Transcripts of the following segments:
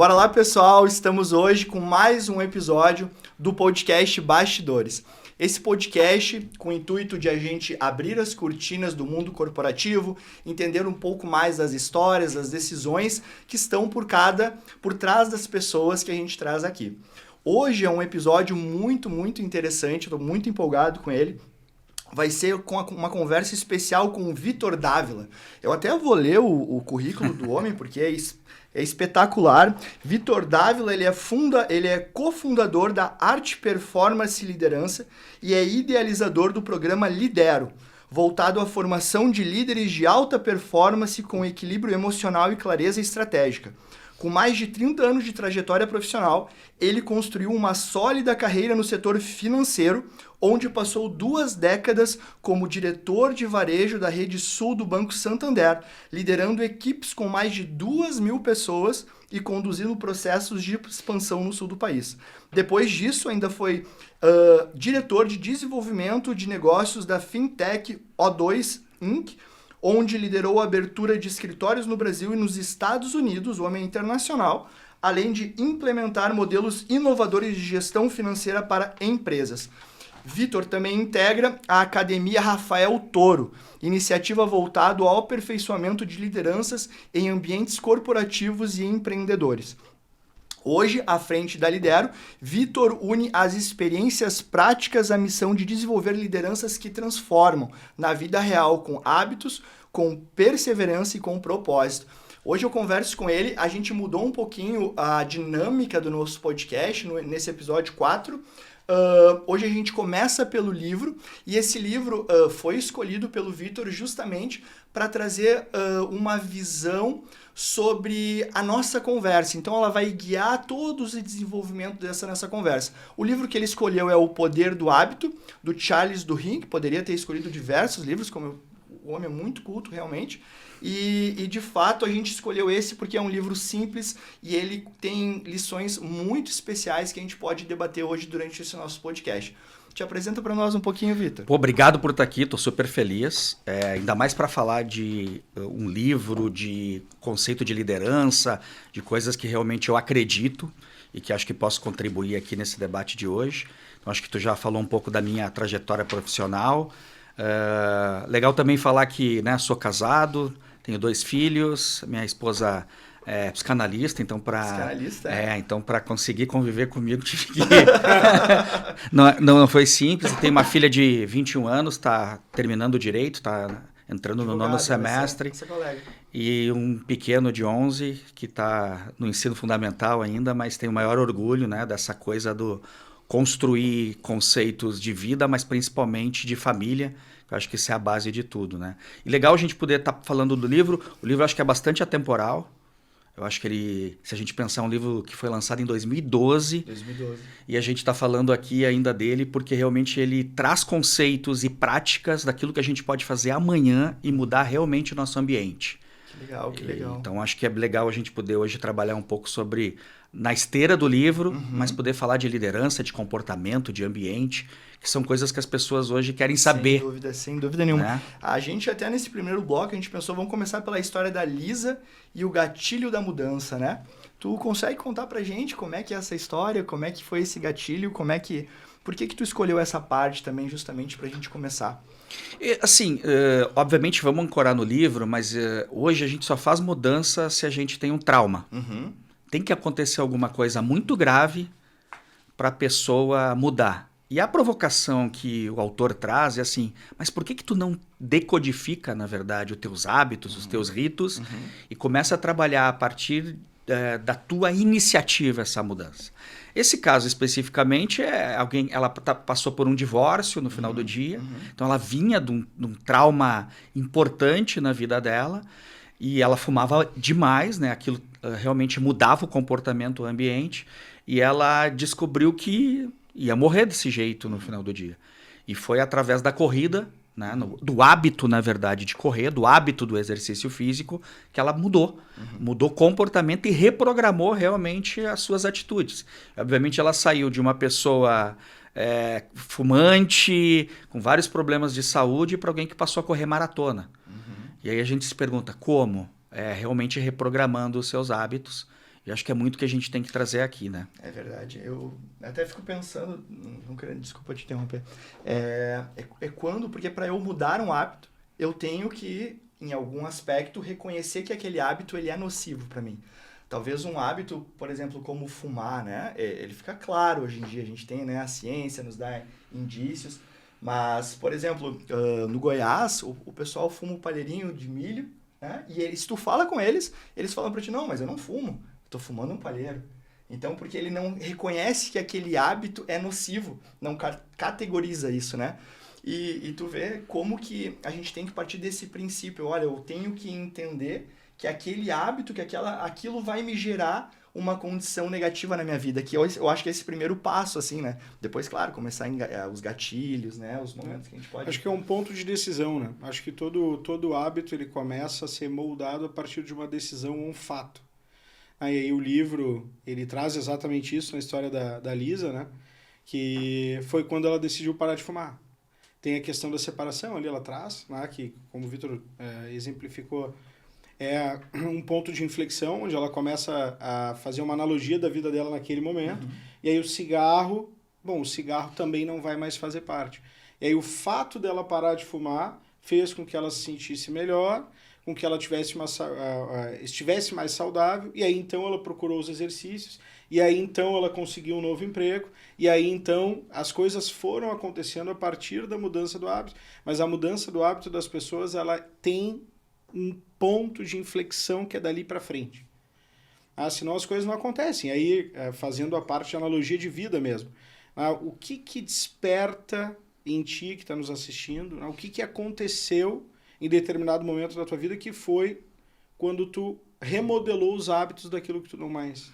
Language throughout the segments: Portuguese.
Bora lá, pessoal, estamos hoje com mais um episódio do podcast Bastidores. Esse podcast com o intuito de a gente abrir as cortinas do mundo corporativo, entender um pouco mais das histórias, das decisões que estão por trás das pessoas que a gente traz aqui. Hoje é um episódio muito interessante, estou muito empolgado com ele. Vai ser com uma conversa especial com o Vitor Dávila. Eu até vou ler o currículo do homem, porque é espetacular. Vitor Dávila, ele é cofundador da Arte Performance e Liderança e é idealizador do programa Lidero, voltado à formação de líderes de alta performance com equilíbrio emocional e clareza estratégica. Com mais de 30 anos de trajetória profissional, ele construiu uma sólida carreira no setor financeiro, onde passou 2 décadas como diretor de varejo da Rede Sul do Banco Santander, liderando equipes com mais de 2.000 pessoas e conduzindo processos de expansão no sul do país. Depois disso, ainda foi diretor de desenvolvimento de negócios da Fintech O2 Inc., onde liderou a abertura de escritórios no Brasil e nos Estados Unidos, o homem internacional, além de implementar modelos inovadores de gestão financeira para empresas. Vitor também integra a Academia Rafael Toro, iniciativa voltada ao aperfeiçoamento de lideranças em ambientes corporativos e empreendedores. Hoje, à frente da Lidero, Vitor une as experiências práticas à missão de desenvolver lideranças que transformam na vida real com hábitos, com perseverança e com propósito. Hoje eu converso com ele, a gente mudou um pouquinho a dinâmica do nosso podcast nesse episódio 4. Hoje a gente começa pelo livro, e esse livro foi escolhido pelo Vitor justamente para trazer uma visão sobre a nossa conversa. Então ela vai guiar todo o desenvolvimento nessa conversa. O livro que ele escolheu é O Poder do Hábito, do Charles Duhigg, que poderia ter escolhido diversos livros, como o homem é muito culto realmente. E de fato a gente escolheu esse porque é um livro simples e ele tem lições muito especiais que a gente pode debater hoje durante esse nosso podcast. Te apresenta para nós um pouquinho, Vitor. Obrigado por estar aqui, estou super feliz. Ainda mais para falar de um livro, de conceito de liderança, de coisas que realmente eu acredito e que acho que posso contribuir aqui nesse debate de hoje. Então, acho que tu já falou um pouco da minha trajetória profissional. Legal também falar que sou casado, tenho 2 filhos, minha esposa é psicanalista, então para conseguir conviver comigo tive que não foi simples. Tenho uma filha de 21 anos, está terminando direito, está entrando no 9º semestre, e um pequeno de 11 que está no ensino fundamental ainda, mas tem o maior orgulho dessa coisa do construir conceitos de vida, mas principalmente de família. Eu acho que isso é a base de tudo, E legal a gente poder estar falando do livro. O livro eu acho que é bastante atemporal. Eu acho que se a gente pensar um livro que foi lançado em 2012, e a gente está falando aqui ainda dele porque realmente ele traz conceitos e práticas daquilo que a gente pode fazer amanhã e mudar realmente o nosso ambiente. Que legal. Então acho que é legal a gente poder hoje trabalhar um pouco sobre, na esteira do livro, mas poder falar de liderança, de comportamento, de ambiente, que são coisas que as pessoas hoje querem saber. Sem dúvida nenhuma. A gente até nesse primeiro bloco, a gente pensou, vamos começar pela história da Lisa e o gatilho da mudança, Tu consegue contar pra gente como é que é essa história, como é que foi esse gatilho, por que tu escolheu essa parte também, justamente pra gente começar? Assim, obviamente vamos ancorar no livro, mas hoje a gente só faz mudança se a gente tem um trauma. Tem que acontecer alguma coisa muito grave para a pessoa mudar. E a provocação que o autor traz é assim, mas por que tu não decodifica, na verdade, os teus hábitos, os teus ritos, e começa a trabalhar a partir da tua iniciativa essa mudança? Esse caso especificamente ela passou por um divórcio no final do dia, então ela vinha de um trauma importante na vida dela, e ela fumava demais, aquilo realmente mudava o comportamento, o ambiente, e ela descobriu que ia morrer desse jeito no final do dia. E foi através da corrida, do hábito, na verdade, de correr, do hábito do exercício físico, que ela mudou. Mudou o comportamento e reprogramou realmente as suas atitudes. Obviamente ela saiu de uma pessoa fumante, com vários problemas de saúde, para alguém que passou a correr maratona. E aí a gente se pergunta como? Realmente reprogramando os seus hábitos. E acho que é muito que a gente tem que trazer aqui, né? É verdade. Eu até fico pensando, não querendo, desculpa te interromper, quando, porque para eu mudar um hábito, eu tenho que, em algum aspecto, reconhecer que aquele hábito ele é nocivo para mim. Talvez um hábito, por exemplo, como fumar, né? Ele fica claro hoje em dia, a gente tem, né, a ciência nos dá indícios, mas, por exemplo, no Goiás, o pessoal fuma um palheirinho de milho, né? E se tu fala com eles, eles falam para ti, não, mas eu não fumo, estou fumando um palheiro. Então, porque ele não reconhece que aquele hábito é nocivo, não categoriza isso, né? E tu vê como que a gente tem que partir desse princípio, olha, eu tenho que entender que aquele hábito, que aquilo vai me gerar uma condição negativa na minha vida, que eu acho que é esse primeiro passo, assim, né? Depois, claro, começar os gatilhos, né? Os momentos que a gente pode... Acho que é um ponto de decisão, né? Acho que todo hábito, ele começa a ser moldado a partir de uma decisão ou um fato. Aí o livro, ele traz exatamente isso na história da Lisa, né? Que foi quando ela decidiu parar de fumar. Tem a questão da separação ali, ela atrás, né? Que, como o Vitor exemplificou, é um ponto de inflexão, onde ela começa a fazer uma analogia da vida dela naquele momento. E aí o cigarro também não vai mais fazer parte. E aí o fato dela parar de fumar fez com que ela se sentisse melhor, com que ela estivesse mais saudável, e aí então ela procurou os exercícios, e aí então ela conseguiu um novo emprego, e aí então as coisas foram acontecendo a partir da mudança do hábito. Mas a mudança do hábito das pessoas, ela tem um ponto de inflexão que é dali para frente. Senão as coisas não acontecem. Aí, fazendo a parte de analogia de vida mesmo. O que desperta em ti que está nos assistindo? O que aconteceu em determinado momento da tua vida que foi quando tu remodelou os hábitos daquilo que tu não mais...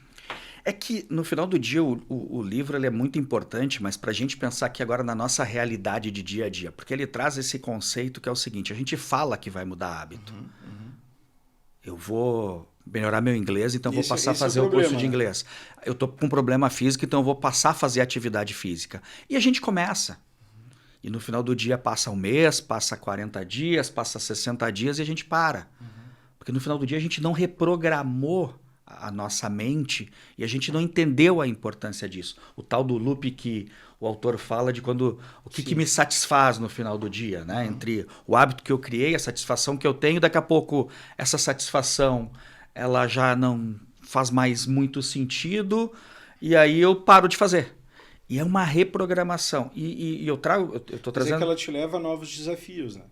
É que, no final do dia, o livro ele é muito importante, mas para a gente pensar aqui agora na nossa realidade de dia a dia. Porque ele traz esse conceito que é o seguinte, a gente fala que vai mudar hábito. Eu vou melhorar meu inglês, então vou passar a fazer o curso de inglês. Eu estou com um problema físico, então eu vou passar a fazer atividade física. E a gente começa. E no final do dia passa um mês, passa 40 dias, passa 60 dias e a gente para. Porque no final do dia a gente não reprogramou a nossa mente e a gente não entendeu a importância disso. O tal do loop que o autor fala de quando o que me satisfaz no final do dia, né? Entre o hábito que eu criei, a satisfação que eu tenho, daqui a pouco essa satisfação ela já não faz mais muito sentido e aí eu paro de fazer. E é uma reprogramação. E eu estou trazendo... Mas é que ela te leva a novos desafios, né?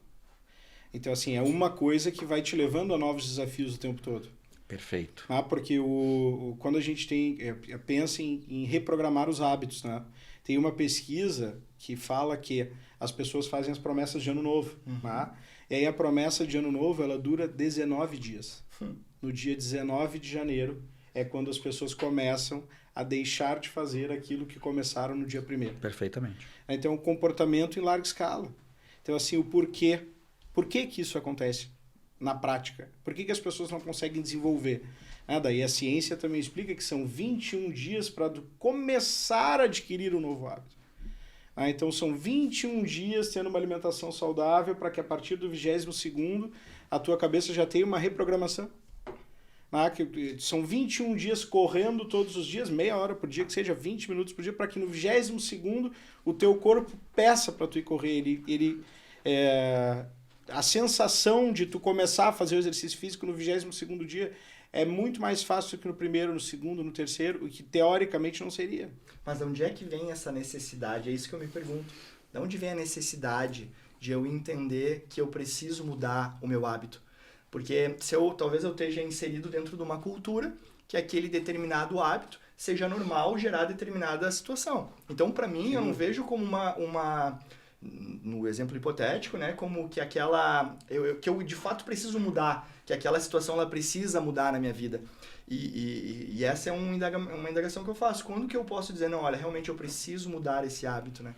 Então, assim, é uma coisa que vai te levando a novos desafios o tempo todo. Perfeito. Porque quando a gente pensa em reprogramar os hábitos, né? Tem uma pesquisa que fala que as pessoas fazem as promessas de ano novo. Né? E aí a promessa de ano novo, ela dura 19 dias. No dia 19 de janeiro é quando as pessoas começam a deixar de fazer aquilo que começaram no dia 1º. Perfeitamente. Então, um comportamento em larga escala. Então, assim, o porquê. Por que isso acontece na prática? Por que as pessoas não conseguem desenvolver? Daí a ciência também explica que são 21 dias para começar a adquirir um novo hábito. Então, são 21 dias tendo uma alimentação saudável para que a partir do 22º a tua cabeça já tenha uma reprogramação. São 21 dias correndo todos os dias, meia hora por dia, que seja 20 minutos por dia, para que no 22º o teu corpo peça para tu ir correr. A sensação de tu começar a fazer o exercício físico no 22º dia é muito mais fácil do que no 1º, no 2º, no 3º, o que teoricamente não seria. Mas de onde é que vem essa necessidade? É isso que eu me pergunto. De onde vem a necessidade de eu entender que eu preciso mudar o meu hábito? Porque talvez eu esteja inserido dentro de uma cultura que aquele determinado hábito seja normal gerar determinada situação. Então, para mim, eu não vejo como no exemplo hipotético, né, como que que eu de fato preciso mudar, que aquela situação ela precisa mudar na minha vida. E essa é uma indagação que eu faço. Quando que eu posso dizer, não, olha, realmente eu preciso mudar esse hábito, né?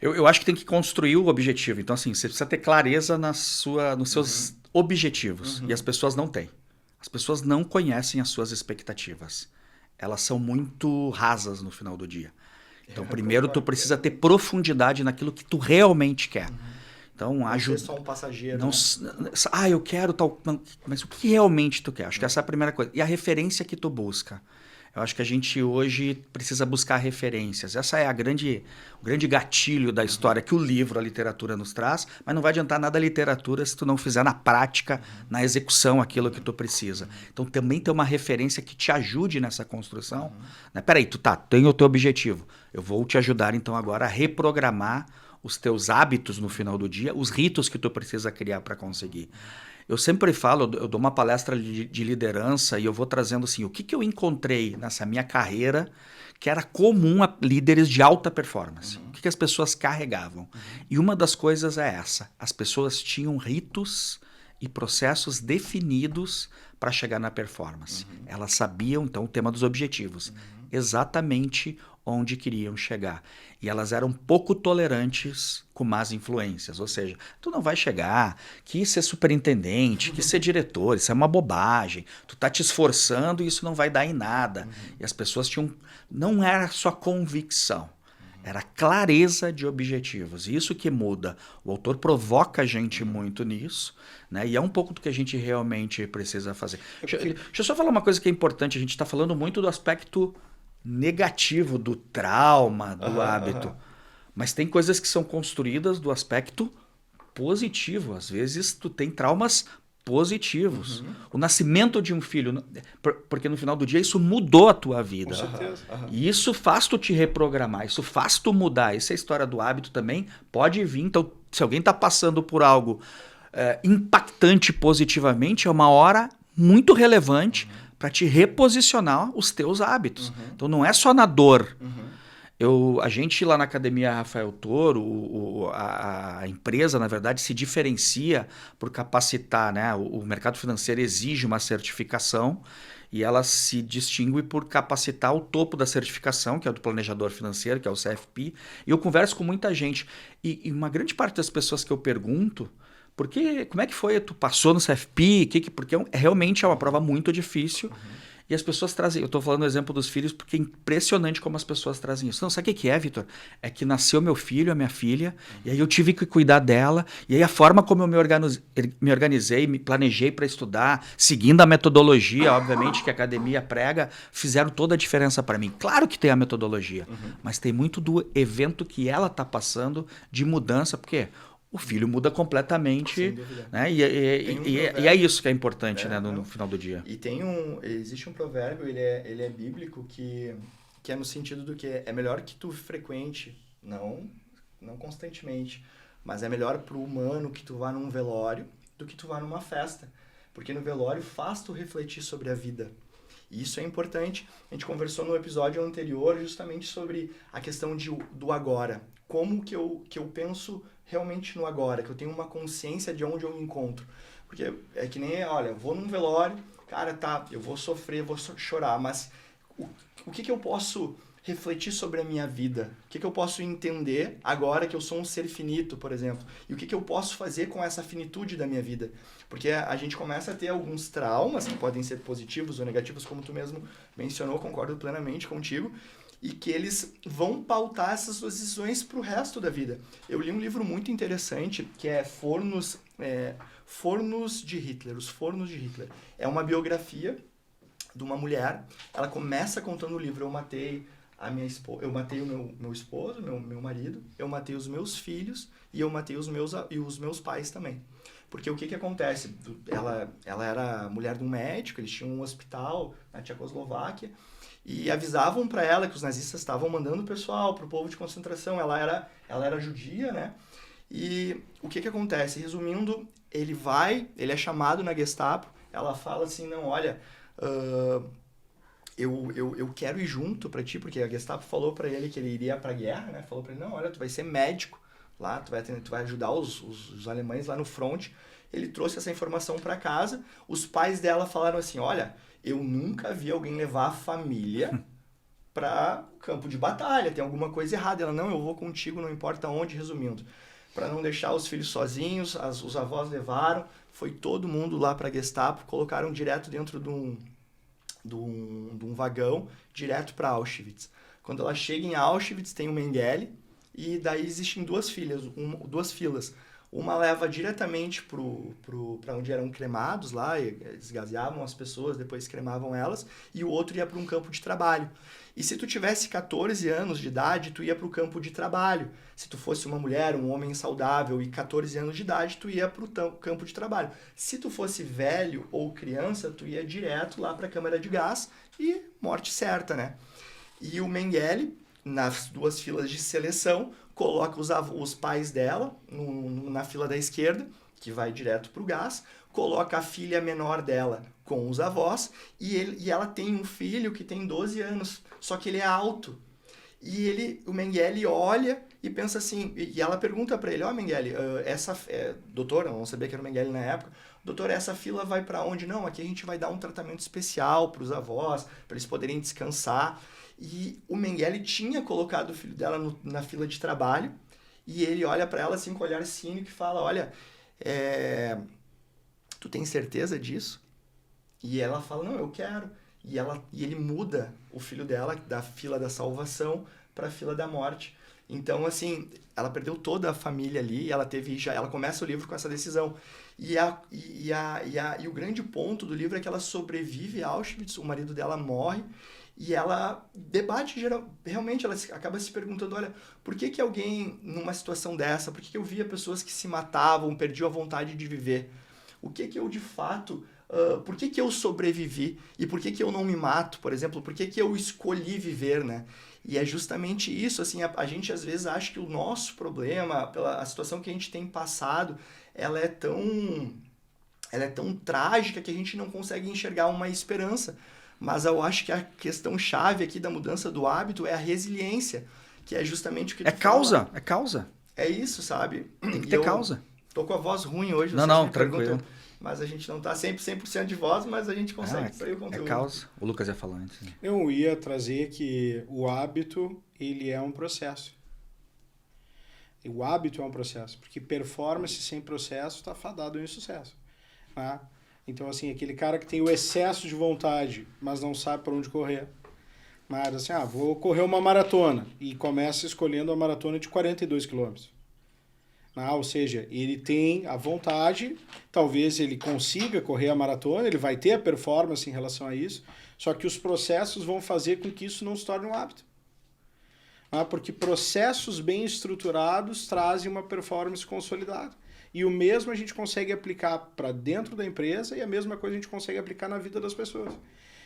Eu acho que tem que construir o objetivo. Então, assim, você precisa ter clareza nos seus objetivos. E as pessoas não têm. As pessoas não conhecem as suas expectativas. Elas são muito rasas no final do dia. Então, primeiro tu precisa ter profundidade naquilo que tu realmente quer. Então, não ser só um passageiro, não, né? Eu quero tal... Não, mas o que realmente tu quer? Acho que essa é a primeira coisa. E a referência que tu busca. Eu acho que a gente hoje precisa buscar referências. Essa é o grande gatilho da história que o livro, a literatura nos traz, mas não vai adiantar nada a literatura se tu não fizer na prática, na execução, aquilo que tu precisa. Então também ter uma referência que te ajude nessa construção. Né? Peraí, tu tem o teu objetivo. Eu vou te ajudar então agora a reprogramar os teus hábitos no final do dia, os ritos que tu precisa criar para conseguir. Eu sempre falo, eu dou uma palestra de liderança e eu vou trazendo assim, o que eu encontrei nessa minha carreira que era comum a líderes de alta performance. O que as pessoas carregavam. E uma das coisas é essa, as pessoas tinham ritos e processos definidos para chegar na performance. Elas sabiam, então, o tema dos objetivos. Exatamente onde queriam chegar. E elas eram pouco tolerantes com más influências. Ou seja, tu não vai chegar, que ser superintendente, que ser diretor, isso é uma bobagem. Tu tá te esforçando e isso não vai dar em nada. E as pessoas tinham... Não era só convicção. Era clareza de objetivos. Isso que muda. O autor provoca a gente muito nisso, né? E é um pouco do que a gente realmente precisa fazer. Deixa eu só falar uma coisa que é importante. A gente está falando muito do aspecto negativo do trauma, do hábito. Mas tem coisas que são construídas do aspecto positivo. Às vezes tu tem traumas positivos. O nascimento de um filho, porque no final do dia isso mudou a tua vida. Com certeza. E isso faz tu te reprogramar, isso faz tu mudar. Essa história do hábito também pode vir. Então, se alguém está passando por algo impactante positivamente, é uma hora muito relevante para te reposicionar os teus hábitos. Então não é só na dor. A gente lá na Academia Rafael Toro, a empresa, na verdade, se diferencia por capacitar, né? O mercado financeiro exige uma certificação e ela se distingue por capacitar o topo da certificação, que é o do planejador financeiro, que é o CFP. E eu converso com muita gente. E uma grande parte das pessoas que eu pergunto, como é que foi? Tu passou no CFP? Porque realmente é uma prova muito difícil. E as pessoas trazem... Eu estou falando o exemplo dos filhos porque é impressionante como as pessoas trazem isso. Não, sabe o que é, Vitor? É que nasceu meu filho, a minha filha, e aí eu tive que cuidar dela, e aí a forma como eu me organizei, me planejei para estudar, seguindo a metodologia, obviamente, que a academia prega, fizeram toda a diferença para mim. Claro que tem a metodologia, mas tem muito do evento que ela está passando de mudança, porque... O filho muda completamente, né? E é isso que é importante, né? No final do dia. E existe um provérbio, ele é bíblico, que é no sentido do que é melhor que tu frequente, não constantemente, mas é melhor pro humano que tu vá num velório do que tu vá numa festa. Porque no velório faz tu refletir sobre a vida. E isso é importante. A gente conversou no episódio anterior justamente sobre a questão do agora. Como que eu penso realmente no agora, que eu tenho uma consciência de onde eu me encontro. Porque é que nem, olha, eu vou num velório, cara, tá, eu vou sofrer, vou chorar, mas o que eu posso refletir sobre a minha vida? O que eu posso entender agora que eu sou um ser finito, por exemplo? E o que eu posso fazer com essa finitude da minha vida? Porque a gente começa a ter alguns traumas, que podem ser positivos ou negativos, como tu mesmo mencionou, concordo plenamente contigo, e que eles vão pautar essas suas decisões para o resto da vida. Eu li um livro muito interessante, que é Fornos de Hitler, Os Fornos de Hitler. É uma biografia de uma mulher. Ela começa contando o livro: eu matei a minha esposa, eu matei o meu esposo, meu marido, eu matei os meus filhos e eu matei os meus pais também. Porque o que acontece? Ela era mulher de um médico, eles tinham um hospital na Tchecoslováquia, e avisavam para ela que os nazistas estavam mandando o pessoal para o povo de concentração. Ela era judia, né? E o que acontece? Resumindo, ele é chamado na Gestapo, ela fala assim, não, olha, eu quero ir junto para ti, porque a Gestapo falou para ele que ele iria para a guerra, né? Falou para ele, não, olha, tu vai ser médico lá, tu vai ajudar os alemães lá no front. Ele trouxe essa informação para casa, os pais dela falaram assim, olha, eu nunca vi alguém levar a família para campo de batalha, tem alguma coisa errada. Ela, não, eu vou contigo, não importa onde, resumindo. Para não deixar os filhos sozinhos, os avós levaram, foi todo mundo lá para a Gestapo, colocaram direto dentro de um vagão, direto para Auschwitz. Quando ela chega em Auschwitz, tem o Mengele, e daí existem duas filas. Uma leva diretamente para onde eram cremados lá, eles gaseavam as pessoas, depois cremavam elas, e o outro ia para um campo de trabalho. E se tu tivesse 14 anos de idade, tu ia para o campo de trabalho. Se tu fosse uma mulher, um homem saudável e 14 anos de idade, tu ia para o campo de trabalho. Se tu fosse velho ou criança, tu ia direto lá para a câmara de gás e morte certa, né? E o Mengele, nas 2 filas de seleção, coloca os pais dela na fila da esquerda, que vai direto para o gás, coloca a filha menor dela com os avós, e ela tem um filho que tem 12 anos, só que ele é alto. E o Mengele olha e pensa assim, e ela pergunta para ele, Mengele, doutor, eu não sabia que era o Mengele na época, doutor, essa fila vai para onde? Não, aqui a gente vai dar um tratamento especial para os avós, para eles poderem descansar. E o Mengele tinha colocado o filho dela na fila de trabalho, e ele olha para ela assim com um olhar cínico e fala, olha, tu tem certeza disso? E ela fala, não, eu quero. E ele muda o filho dela da fila da salvação para a fila da morte. Então, assim, ela perdeu toda a família ali, e ela começa o livro com essa decisão. E o grande ponto do livro é que ela sobrevive a Auschwitz, o marido dela morre, e ela debate, realmente, ela acaba se perguntando, olha, por que alguém, numa situação dessa, por que eu via pessoas que se matavam, perdiam a vontade de viver? O que eu, de fato, por que eu sobrevivi? E por que eu não me mato, por exemplo? Por que eu escolhi viver, né? E é justamente isso, assim, a gente às vezes acha que o nosso problema, pela situação que a gente tem passado, ela é tão trágica que a gente não consegue enxergar uma esperança. Mas eu acho que a questão chave aqui da mudança do hábito é a resiliência, que é justamente o que tu fala. É causa. É isso, sabe? Tem que ter causa. Tô com a voz ruim hoje. Não, tranquilo. Mas a gente não tá 100% de voz, mas a gente consegue extrair o conteúdo. É causa. O Lucas ia falar antes. Né? Eu ia trazer que o hábito, ele é um processo. E o hábito é um processo, porque performance sem processo está fadado em sucesso. Tá? Então, assim, aquele cara que tem o excesso de vontade, mas não sabe por onde correr. Mas, assim, vou correr uma maratona. E começa escolhendo a maratona de 42 quilômetros. Ou seja, ele tem a vontade, talvez ele consiga correr a maratona, ele vai ter a performance em relação a isso, só que os processos vão fazer com que isso não se torne um hábito. Porque processos bem estruturados trazem uma performance consolidada. E o mesmo a gente consegue aplicar para dentro da empresa, e a mesma coisa a gente consegue aplicar na vida das pessoas.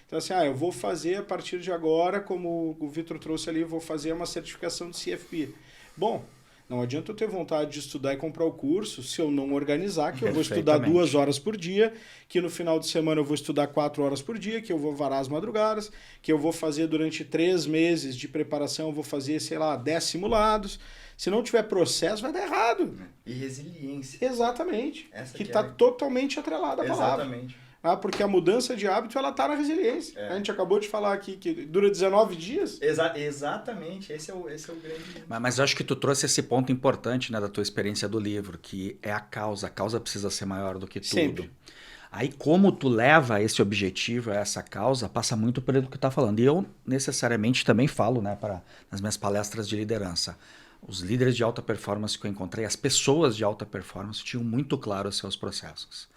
Então, assim, eu vou fazer a partir de agora, como o Vitor trouxe ali, vou fazer uma certificação de CFP. Bom, não adianta eu ter vontade de estudar e comprar o curso se eu não organizar, que eu vou estudar 2 horas por dia, que no final de semana eu vou estudar 4 horas por dia, que eu vou varar as madrugadas, que eu vou fazer durante 3 meses de preparação, eu vou fazer, 10 simulados. Se não tiver processo, vai dar errado. E resiliência. Exatamente. Que está totalmente atrelada à palavra. Exatamente. Porque a mudança de hábito, ela está na resiliência. A gente acabou de falar aqui que dura 19 dias. Exatamente. Esse é o grande... Mas eu acho que tu trouxe esse ponto importante, né, da tua experiência do livro, que é a causa. A causa precisa ser maior do que tudo. Sempre. Aí como tu leva esse objetivo, essa causa, passa muito pelo que tu está falando. E eu necessariamente também falo, né, nas minhas palestras de liderança. Os líderes de alta performance que eu encontrei, as pessoas de alta performance tinham muito claro os seus processos.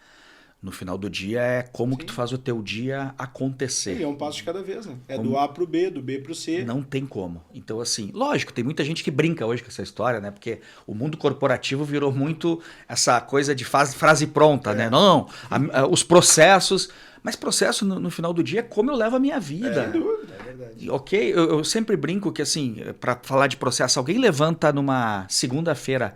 No final do dia é como que tu faz o teu dia acontecer. E é um passo de cada vez, né? Do A pro B, do B pro C. Não tem como. Então, assim, lógico, tem muita gente que brinca hoje com essa história, né? Porque o mundo corporativo virou muito essa coisa de frase pronta, né? Não, os processos... Mas processo, no final do dia, é como eu levo a minha vida. Sem dúvida. É verdade. Ok? Eu sempre brinco que, assim, para falar de processo, alguém levanta numa segunda-feira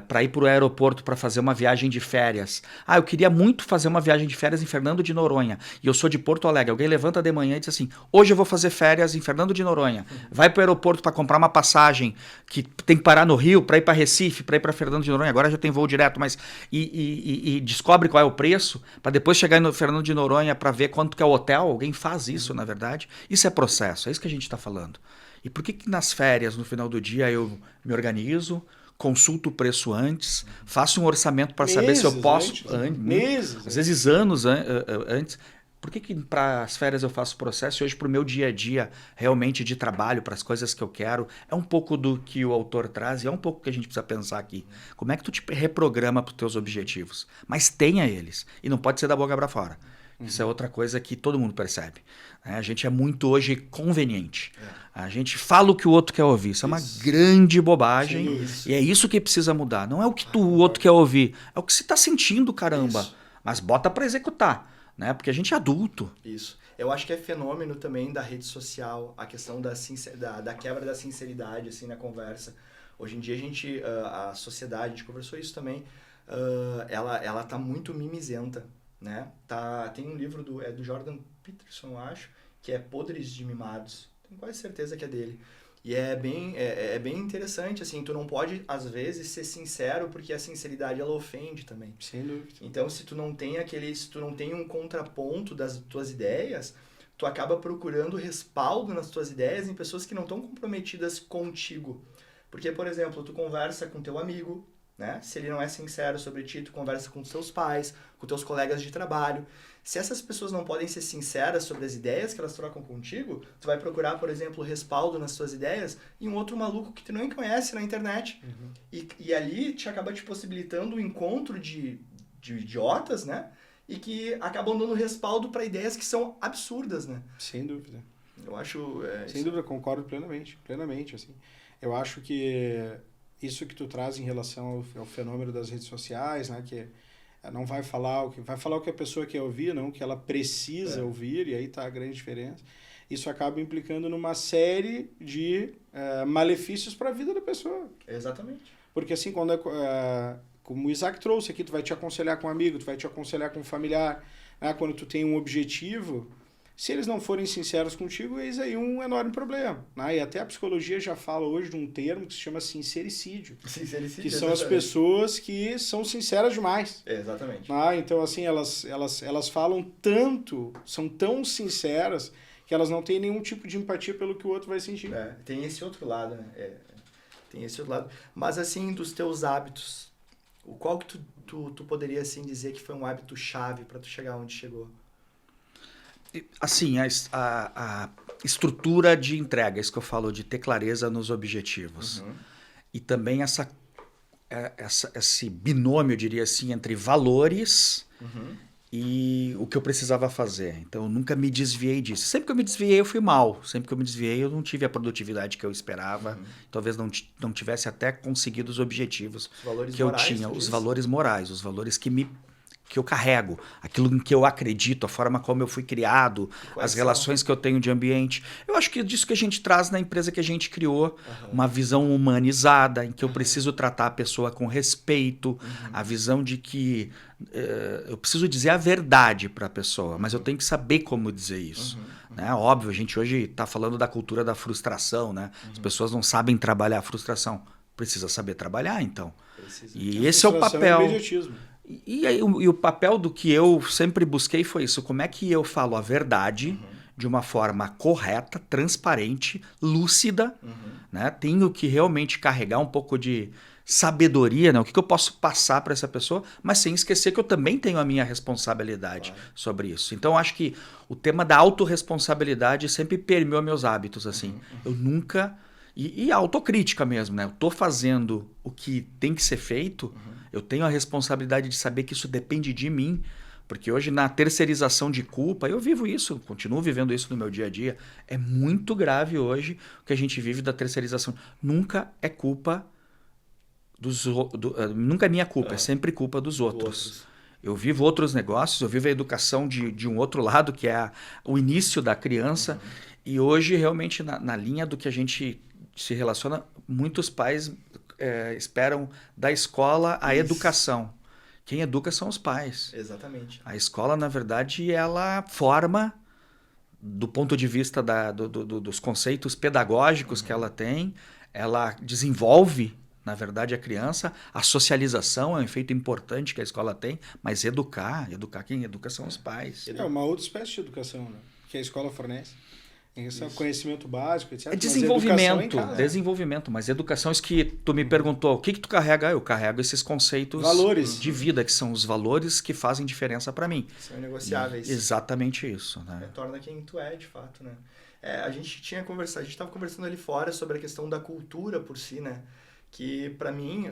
para ir para o aeroporto para fazer uma viagem de férias. Eu queria muito fazer uma viagem de férias em Fernando de Noronha. E eu sou de Porto Alegre. Alguém levanta de manhã e diz assim, hoje eu vou fazer férias em Fernando de Noronha. Vai para o aeroporto para comprar uma passagem que tem que parar no Rio para ir para Recife, para ir para Fernando de Noronha. Agora já tem voo direto, mas... E descobre qual é o preço para depois chegar no Fernando de Noronha para ver quanto que é o hotel. Alguém faz isso, na verdade. Isso é processo, é isso que a gente está falando. E por que nas férias, no final do dia, eu me organizo, consulto o preço antes, faço um orçamento para saber se eu posso... Meses. Às vezes anos antes. Por que para as férias eu faço processo e hoje para o meu dia a dia realmente de trabalho, para as coisas que eu quero? É um pouco do que o autor traz e é um pouco que a gente precisa pensar aqui. Como é que tu te reprograma para os teus objetivos? Mas tenha eles. E não pode ser da boca para fora. Isso é outra coisa que todo mundo percebe. Né? A gente é muito hoje conveniente. A gente fala o que o outro quer ouvir. Isso é uma grande bobagem. E é isso que precisa mudar. Não é o que o outro quer ouvir. É o que você está sentindo, caramba. Isso. Mas bota para executar. Né? Porque a gente é adulto. Isso. Eu acho que é fenômeno também da rede social, a questão da quebra da sinceridade assim, na conversa. Hoje em dia a sociedade, a gente conversou isso também, ela tá muito mimizenta. Né? Tem um livro do Jordan Peterson, eu acho, que é Podres de Mimados. Tenho quase certeza que é dele. E é bem interessante, assim, tu não pode, às vezes, ser sincero, porque a sinceridade, ela ofende também. Sem dúvida. Então, se tu não tem um contraponto das tuas ideias, tu acaba procurando respaldo nas tuas ideias em pessoas que não estão comprometidas contigo. Porque, por exemplo, tu conversa com teu amigo, né? Se ele não é sincero sobre ti, tu conversa com seus pais, com teus colegas de trabalho. Se essas pessoas não podem ser sinceras sobre as ideias que elas trocam contigo, tu vai procurar, por exemplo, respaldo nas suas ideias em um outro maluco que tu nem conhece na internet. E ali acaba te possibilitando um encontro de idiotas, né? E que acabam dando respaldo para ideias que são absurdas, né? Sem dúvida. Eu acho... Sem dúvida, concordo plenamente, assim. Eu acho que isso que tu traz em relação ao fenômeno das redes sociais, né, que não vai falar o que a pessoa quer ouvir, não o que ela precisa ouvir, e aí está a grande diferença. Isso acaba implicando numa série de malefícios para a vida da pessoa. Exatamente. Porque assim, como o Isaac trouxe aqui, tu vai te aconselhar com um amigo, tu vai te aconselhar com um familiar, né, quando tu tem um objetivo. Se eles não forem sinceros contigo, eis aí um enorme problema. Né? E até a psicologia já fala hoje de um termo que se chama sincericídio. Sincericídio, que são as pessoas que são sinceras demais. Exatamente. Então, assim, elas falam tanto, são tão sinceras, que elas não têm nenhum tipo de empatia pelo que o outro vai sentir. Tem esse outro lado, né? Tem esse outro lado. Mas, assim, dos teus hábitos, qual que tu poderia, assim, dizer que foi um hábito chave para tu chegar onde chegou? Assim, a estrutura de entrega, isso que eu falo, de ter clareza nos objetivos. E também esse binômio, eu diria assim, entre valores e o que eu precisava fazer. Então, eu nunca me desviei disso. Sempre que eu me desviei, eu fui mal. Sempre que eu me desviei, eu não tive a produtividade que eu esperava. Talvez não tivesse até conseguido os objetivos que eu tinha. Os valores morais, os valores que eu carrego, aquilo em que eu acredito, a forma como eu fui criado, as relações que eu tenho de ambiente. Eu acho que é disso que a gente traz na empresa que a gente criou, uma visão humanizada, em que eu preciso tratar a pessoa com respeito, a visão de que eu preciso dizer a verdade para a pessoa, mas eu tenho que saber como dizer isso. Né? Óbvio, a gente hoje está falando da cultura da frustração, né? As pessoas não sabem trabalhar a frustração. Precisa saber trabalhar, então. E esse é o papel. E o papel do que eu sempre busquei foi isso. Como é que eu falo a verdade de uma forma correta, transparente, lúcida. Né? Tenho que realmente carregar um pouco de sabedoria, né? O que eu posso passar para essa pessoa, mas sem esquecer que eu também tenho a minha responsabilidade sobre isso. Então, acho que o tema da autorresponsabilidade sempre permeou meus hábitos. Assim. Eu nunca... E a autocrítica mesmo, né? Eu tô fazendo o que tem que ser feito, eu tenho a responsabilidade de saber que isso depende de mim, porque hoje na terceirização de culpa, eu vivo isso, continuo vivendo isso no meu dia a dia, é muito grave hoje o que a gente vive da terceirização. Nunca é culpa nunca é minha culpa, é sempre culpa dos outros. Eu vivo outros negócios, eu vivo a educação de um outro lado, que é o início da criança, e hoje realmente na linha do que a gente se relaciona, muitos pais esperam da escola a educação. Quem educa são os pais. Exatamente. A escola, na verdade, ela forma, do ponto de vista dos conceitos pedagógicos que ela tem, ela desenvolve, na verdade, a criança. A socialização é um efeito importante que a escola tem, mas educar quem educa são os pais. É uma outra espécie de educação, né? Que a escola fornece. Esse é o conhecimento básico, etc. É desenvolvimento, Mas educação é em casa. desenvolvimento, mas educação, isso que tu me perguntou, o que tu carrega? Eu carrego esses conceitos Valores. de vida, que são os valores que fazem diferença para mim. São negociáveis. Exatamente isso, né? Torna quem tu é, de fato, né? A gente estava conversando ali fora sobre a questão da cultura por si, né? Que para mim,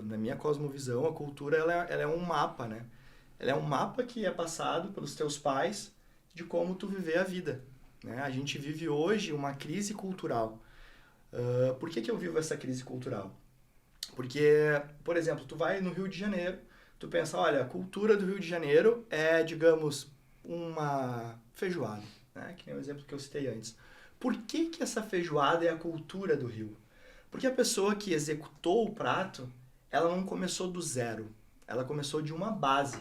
na minha cosmovisão, a cultura ela é um mapa, né? Ela é um mapa que é passado pelos teus pais de como tu viver a vida. Né? A gente vive hoje uma crise cultural. Por que eu vivo essa crise cultural? Porque, por exemplo, tu vai no Rio de Janeiro, tu pensa, olha, a cultura do Rio de Janeiro é, digamos, uma feijoada, né? Que nem o exemplo que eu citei antes. Por que essa feijoada é a cultura do Rio? Porque a pessoa que executou o prato, ela não começou do zero, ela começou de uma base.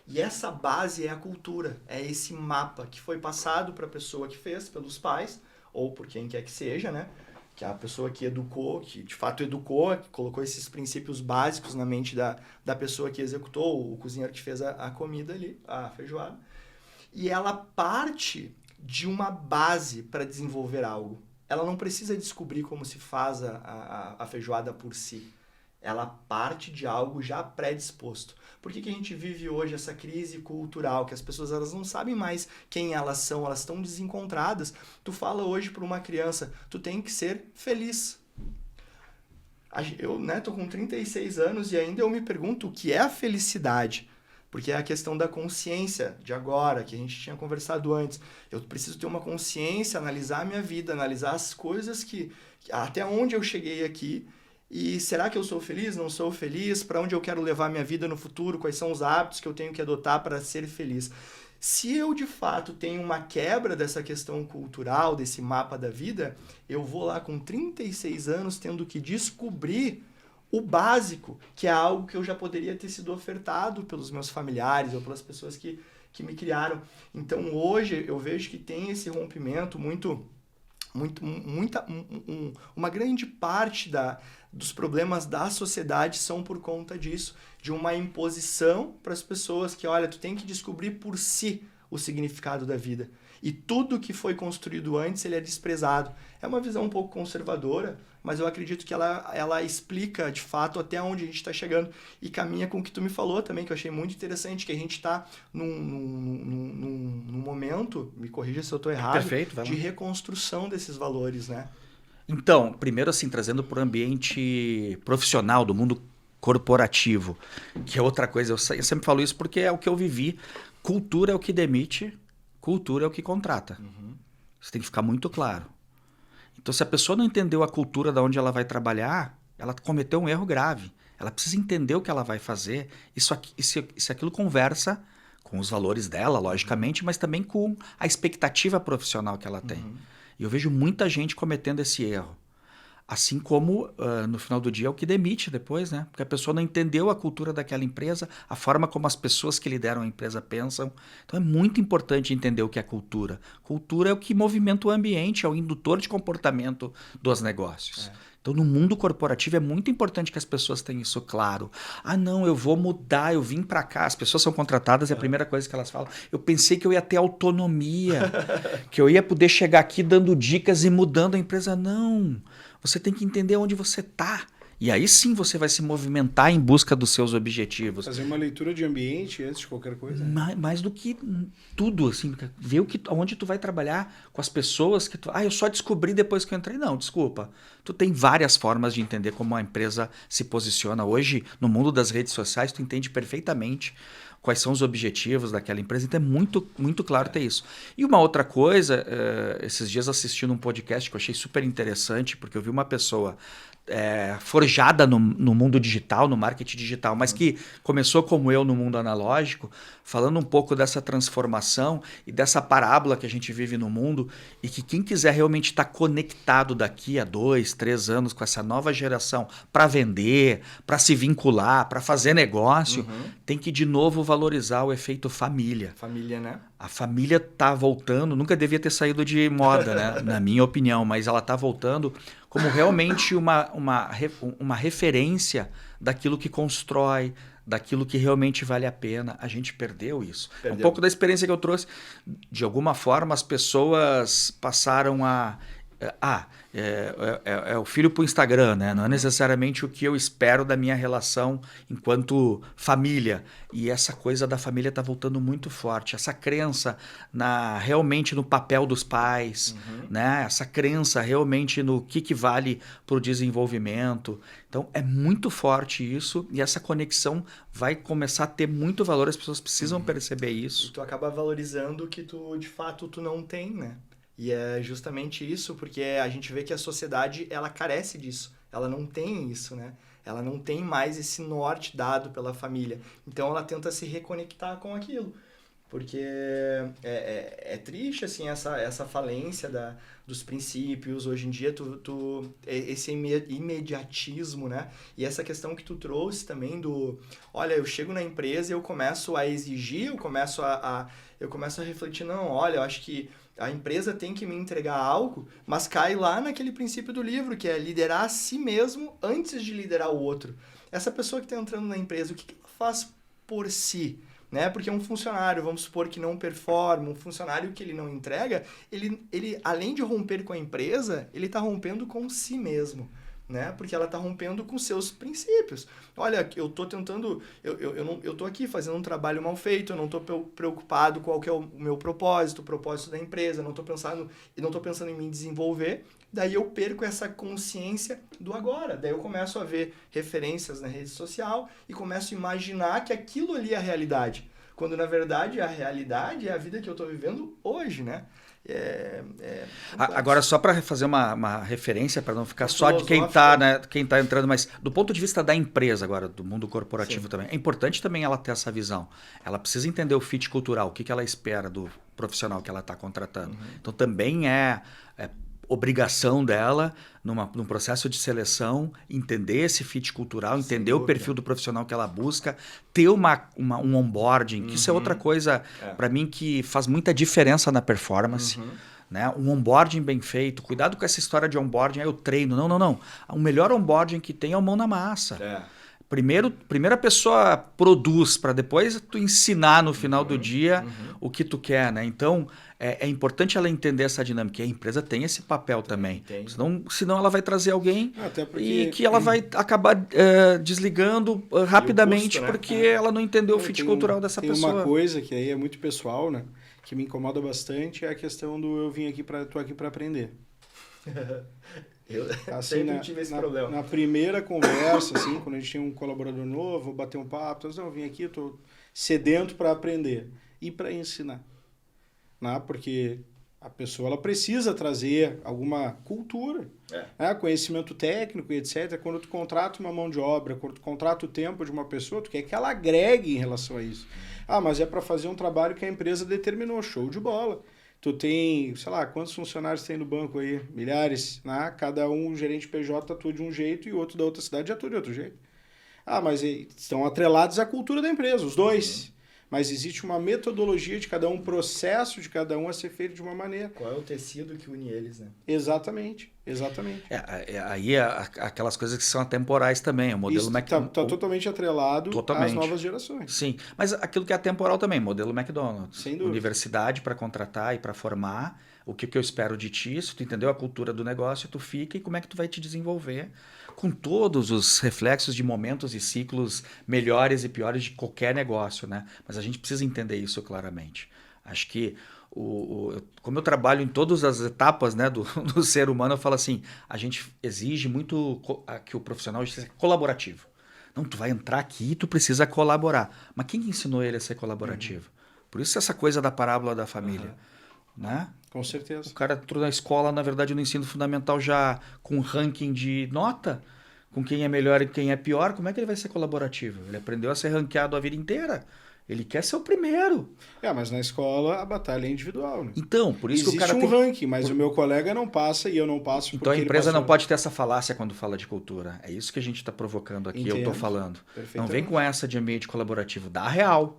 E essa base é a cultura, é esse mapa que foi passado para a pessoa que fez, pelos pais, ou por quem quer que seja, né? Que é a pessoa que educou, que de fato educou, que colocou esses princípios básicos na mente da pessoa que executou, o cozinheiro que fez a comida ali, a feijoada. E ela parte de uma base para desenvolver algo. Ela não precisa descobrir como se faz a feijoada por si. Ela parte de algo já predisposto. Por que a gente vive hoje essa crise cultural? Que as pessoas elas não sabem mais quem elas são, elas estão desencontradas. Tu fala hoje para uma criança, tu tem que ser feliz. Eu tô com 36 anos e ainda eu me pergunto o que é a felicidade. Porque é a questão da consciência de agora, que a gente tinha conversado antes. Eu preciso ter uma consciência, analisar a minha vida, analisar as coisas até onde eu cheguei aqui. E será que eu sou feliz? Não sou feliz? Para onde eu quero levar minha vida no futuro? Quais são os hábitos que eu tenho que adotar para ser feliz? Se eu, de fato, tenho uma quebra dessa questão cultural, desse mapa da vida, eu vou lá com 36 anos tendo que descobrir o básico, que é algo que eu já poderia ter sido ofertado pelos meus familiares ou pelas pessoas que me criaram. Então, hoje, eu vejo que tem esse rompimento uma grande parte dos problemas da sociedade são por conta disso, de uma imposição para as pessoas que, olha, tu tem que descobrir por si o significado da vida. E tudo que foi construído antes, ele é desprezado. É uma visão um pouco conservadora, mas eu acredito que ela explica, de fato, até onde a gente está chegando. E caminha com o que tu me falou também, que eu achei muito interessante, que a gente está num momento, me corrija se eu estou errado, Perfeito, de reconstrução desses valores, né? Então, primeiro assim, trazendo para o ambiente profissional, do mundo corporativo, que é outra coisa, eu sempre falo isso porque é o que eu vivi. Cultura é o que demite, cultura é o que contrata. Uhum. Isso tem que ficar muito claro. Então, se a pessoa não entendeu a cultura de onde ela vai trabalhar, ela cometeu um erro grave. Ela precisa entender o que ela vai fazer. Se aquilo conversa com os valores dela, logicamente, mas também com a expectativa profissional que ela tem. Uhum. E eu vejo muita gente cometendo esse erro. Assim como, no final do dia, é o que demite depois, né? Porque a pessoa não entendeu a cultura daquela empresa, a forma como as pessoas que lideram a empresa pensam. Então, é muito importante entender o que é cultura. Cultura é o que movimenta o ambiente, é o indutor de comportamento dos negócios. Então, no mundo corporativo, é muito importante que as pessoas tenham isso claro. Ah, não, eu vou mudar, eu vim para cá. As pessoas são contratadas e a primeira coisa que elas falam, eu pensei que eu ia ter autonomia, que eu ia poder chegar aqui dando dicas e mudando a empresa. Não, você tem que entender onde você está. E aí sim você vai se movimentar em busca dos seus objetivos. Fazer uma leitura de ambiente antes de qualquer coisa. Mais do que tudo, assim, ver onde tu vai trabalhar com as pessoas que tu... eu só descobri depois que eu entrei. Não, desculpa. Tu tem várias formas de entender como a empresa se posiciona. Hoje, no mundo das redes sociais, tu entende perfeitamente quais são os objetivos daquela empresa. Então é muito, muito claro ter isso. E uma outra coisa, esses dias assistindo um podcast que eu achei super interessante, porque eu vi uma pessoa forjada no mundo digital, no marketing digital, mas que começou como eu no mundo analógico, falando um pouco dessa transformação e dessa parábola que a gente vive no mundo, e que quem quiser realmente estar conectado daqui a 2, 3 anos com essa nova geração para vender, para se vincular, para fazer negócio, tem que de novo valorizar o efeito família. Família, né? A família está voltando, nunca devia ter saído de moda, né? Na minha opinião, mas ela está voltando como realmente uma referência daquilo que constrói, daquilo que realmente vale a pena. A gente perdeu isso. Perdeu. Um pouco da experiência que eu trouxe. De alguma forma, as pessoas passaram a... é o filho para o Instagram, né? Não é necessariamente o que eu espero da minha relação enquanto família. E essa coisa da família está voltando muito forte. Essa crença realmente no papel dos pais, né? Essa crença realmente no que vale para o desenvolvimento. Então é muito forte isso e essa conexão vai começar a ter muito valor. As pessoas precisam perceber isso. E tu acaba valorizando o que tu, de fato, tu não tem, né? E é justamente isso, porque a gente vê que a sociedade, ela carece disso. Ela não tem isso, né? Ela não tem mais esse norte dado pela família. Então, ela tenta se reconectar com aquilo. Porque é triste, assim, essa falência dos princípios. Hoje em dia, esse imediatismo, né? E essa questão que tu trouxe também olha, eu chego na empresa e eu começo a exigir, eu começo a refletir, não, olha, eu acho que a empresa tem que me entregar algo, mas cai lá naquele princípio do livro, que é liderar a si mesmo antes de liderar o outro. Essa pessoa que está entrando na empresa, o que ela faz por si? Né? Porque um funcionário, vamos supor que não performa, um funcionário que ele não entrega, ele além de romper com a empresa, ele está rompendo com si mesmo. Né? Porque ela está rompendo com seus princípios. Olha, eu estou tentando, eu estou aqui fazendo um trabalho mal feito, eu não estou preocupado qual que é o meu propósito, o propósito da empresa, não estou pensando em me desenvolver, daí eu perco essa consciência do agora. Daí eu começo a ver referências na rede social e começo a imaginar que aquilo ali é a realidade. Quando, na verdade, a realidade é a vida que eu estou vivendo hoje, né? Agora, só para fazer uma referência, para não ficar só de quem está entrando, mas do ponto de vista da empresa agora, do mundo corporativo também, é importante também ela ter essa visão. Ela precisa entender o fit cultural, o que ela espera do profissional que ela está contratando. Então, também é obrigação dela, num processo de seleção, entender esse fit cultural, entender o perfil do profissional que ela busca, ter um onboarding, que isso é outra coisa, para mim, que faz muita diferença na performance. Né? Um onboarding bem feito, cuidado com essa história de onboarding, aí eu treino. Não. O melhor onboarding que tem é o mão na massa. Primeiro a pessoa produz, para depois tu ensinar no final do dia o que tu quer, né? Então, é importante ela entender essa dinâmica. E a empresa tem esse papel também. Senão ela vai trazer alguém e que ela vai acabar desligando rapidamente, custo, né? Porque ela não entendeu o fit cultural dessa pessoa. Tem uma coisa que aí é muito pessoal, né? Que me incomoda bastante, é a questão do tô aqui para aprender. Eu assim, sempre tive esse problema. Na primeira conversa, assim, quando a gente tem um colaborador novo, vou bater um papo, eu vim aqui, estou sedento para aprender e para ensinar. Né? Porque a pessoa ela precisa trazer alguma cultura, né? Conhecimento técnico e etc. Quando tu contrata uma mão de obra, quando tu contrata o tempo de uma pessoa, tu quer que ela agregue em relação a isso. Mas é para fazer um trabalho que a empresa determinou, show de bola. Tu tem, sei lá, quantos funcionários tem no banco aí? Milhares, né? Cada um, gerente PJ, atua de um jeito e o outro da outra cidade atua de outro jeito. Mas estão atrelados à cultura da empresa, os dois. Mas existe uma metodologia de cada um, um processo de cada um a ser feito de uma maneira. Qual é o tecido que une eles, né? Exatamente. Aí aquelas coisas que são atemporais também. O modelo está totalmente atrelado às novas gerações. Sim, mas aquilo que é atemporal também, modelo McDonald's. Sem dúvida. Universidade para contratar e para formar. O que eu espero de ti, se tu entendeu a cultura do negócio, tu fica e como é que tu vai te desenvolver com todos os reflexos de momentos e ciclos melhores e piores de qualquer negócio, né? Mas a gente precisa entender isso claramente. Acho que, como eu trabalho em todas as etapas, né, do ser humano, eu falo assim, a gente exige muito que o profissional seja colaborativo. Não, tu vai entrar aqui e tu precisa colaborar. Mas quem ensinou ele a ser colaborativo? Por isso essa coisa da parábola da família. Né? Com certeza. O cara entrou na escola, na verdade, no ensino fundamental já com ranking de nota, com quem é melhor e quem é pior, como é que ele vai ser colaborativo? Ele aprendeu a ser ranqueado a vida inteira. Ele quer ser o primeiro. Mas na escola a batalha é individual, né? Então, por isso existe que o cara um ranking, mas o meu colega não passa e eu não passo. Então a empresa não pode ter essa falácia quando fala de cultura. É isso que a gente está provocando aqui, eu estou falando. Não vem com essa de ambiente colaborativo, dá real.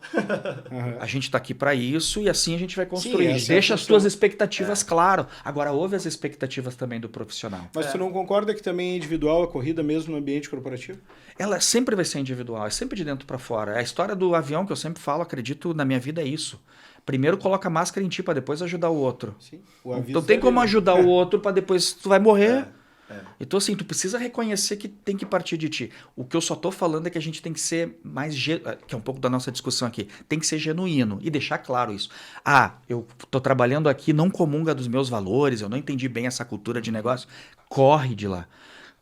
A gente está aqui para isso e assim a gente vai construir. Sim, deixa as tuas expectativas claro. Agora ouve as expectativas também do profissional. Mas tu não concorda que também é individual a corrida mesmo no ambiente corporativo? ela sempre vai ser individual, é sempre de dentro para fora. A história do avião que eu sempre falo, acredito na minha vida é isso. Primeiro coloca a máscara em ti para depois ajudar o outro. Sim, o aviso Então tem da como vida. ajudar o outro para depois tu vai morrer. É. Então assim, tu precisa reconhecer que tem que partir de ti. O que eu só tô falando é que a gente tem que ser mais, que é um pouco da nossa discussão aqui, tem que ser genuíno e deixar claro isso. Ah, eu tô trabalhando aqui, não comunga dos meus valores, eu não entendi bem essa cultura de negócio, corre de lá.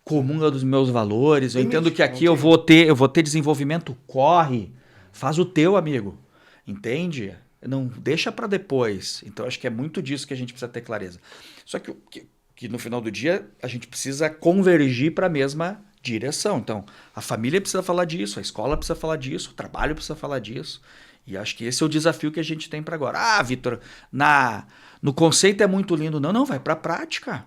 Comunga dos meus valores, eu entendo que aqui eu vou ter desenvolvimento, corre, faz o teu, amigo. Entende? Não deixa para depois. Então acho que é muito disso que a gente precisa ter clareza. Só que no final do dia a gente precisa convergir para a mesma direção. Então a família precisa falar disso, a escola precisa falar disso, o trabalho precisa falar disso. E acho que esse é o desafio que a gente tem para agora. Ah, Vitor, no conceito é muito lindo. Não, vai para a prática.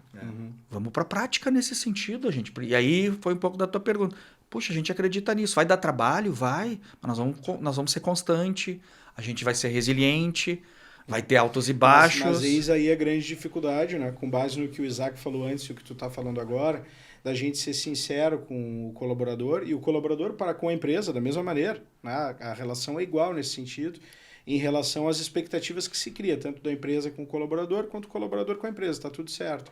Vamos para a prática nesse sentido, gente. E aí foi um pouco da tua pergunta. Puxa, a gente acredita nisso. Vai dar trabalho? Vai. Mas nós vamos ser constante. A gente vai ser resiliente. Vai ter altos e baixos. Mas eis aí a grande dificuldade, né? Com base no que o Isaac falou antes e o que tu está falando agora, da gente ser sincero com o colaborador e o colaborador para com a empresa da mesma maneira. Né? A relação é igual nesse sentido, em relação às expectativas que se cria, tanto da empresa com o colaborador, quanto o colaborador com a empresa. Está tudo certo.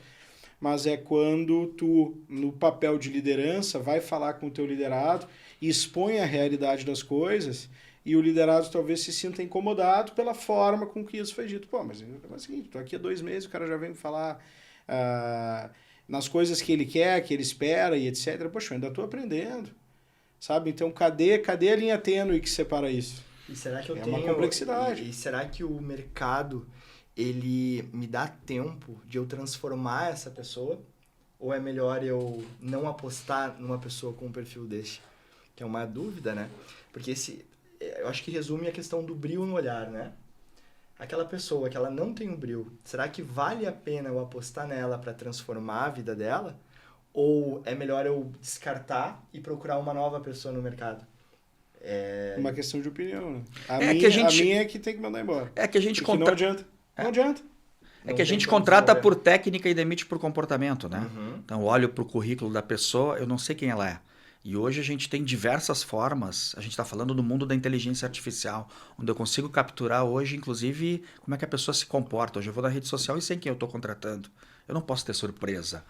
Mas é quando tu, no papel de liderança, vai falar com o teu liderado e expõe a realidade das coisas e o liderado talvez se sinta incomodado pela forma com que isso foi dito. Pô, mas é o seguinte, estou aqui há 2 meses, o cara já vem falar nas coisas que ele quer, que ele espera e etc. Poxa, eu ainda estou aprendendo, sabe? Então, cadê a linha tênue que separa isso? E será que eu É tenho... uma complexidade. E será que o mercado, ele me dá tempo de eu transformar essa pessoa? Ou é melhor eu não apostar numa pessoa com um perfil desse? Que é uma dúvida, né? Porque eu acho que resume a questão do brilho no olhar, né? Aquela pessoa que ela não tem um brilho, será que vale a pena eu apostar nela para transformar a vida dela? Ou é melhor eu descartar e procurar uma nova pessoa no mercado? Uma questão de opinião, né? A minha é que tem que mandar embora. É que a gente Não adianta. Não adianta. É que a gente contrata por técnica e demite por comportamento, né? Então, eu olho para o currículo da pessoa, eu não sei quem ela é. E hoje a gente tem diversas formas, a gente está falando do mundo da inteligência artificial, onde eu consigo capturar hoje, inclusive, como é que a pessoa se comporta. Hoje eu vou na rede social e sei quem eu estou contratando. Eu não posso ter surpresa.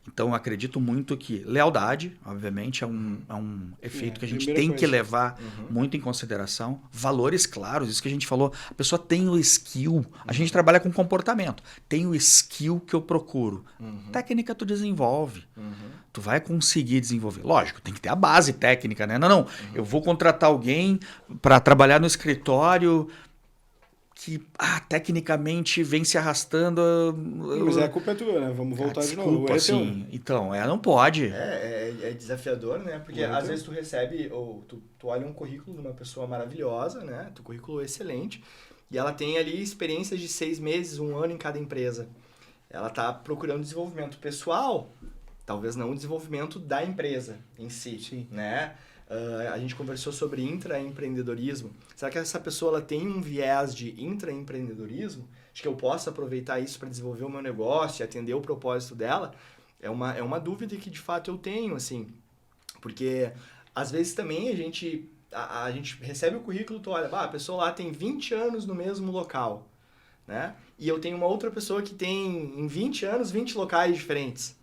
Então, eu acredito muito que lealdade, obviamente, é um efeito que a gente tem que levar muito em consideração. Valores claros, isso que a gente falou. A pessoa tem o skill. A gente trabalha com comportamento. Tem o skill que eu procuro. Técnica tu desenvolve. Tu vai conseguir desenvolver. Lógico, tem que ter a base técnica, né? Não. Eu vou contratar alguém para trabalhar no escritório que tecnicamente vem se arrastando. Mas a culpa é tua, né? Vamos voltar de novo. Desculpa, assim. Então, não pode. É desafiador, né? Porque às vezes tu recebe, ou tu olha um currículo de uma pessoa maravilhosa, né? Teu currículo é excelente, e ela tem ali experiências de 6 meses, 1 ano em cada empresa. Ela tá procurando desenvolvimento pessoal, talvez não o desenvolvimento da empresa em si, Sim. né? A gente conversou sobre intraempreendedorismo. Será que essa pessoa ela tem um viés de intraempreendedorismo? Acho que eu posso aproveitar isso para desenvolver o meu negócio e atender o propósito dela? É uma dúvida que de fato eu tenho, assim. Porque às vezes também a gente recebe o currículo, tu olha, a pessoa lá tem 20 anos no mesmo local, né? E eu tenho uma outra pessoa que tem em 20 anos 20 locais diferentes.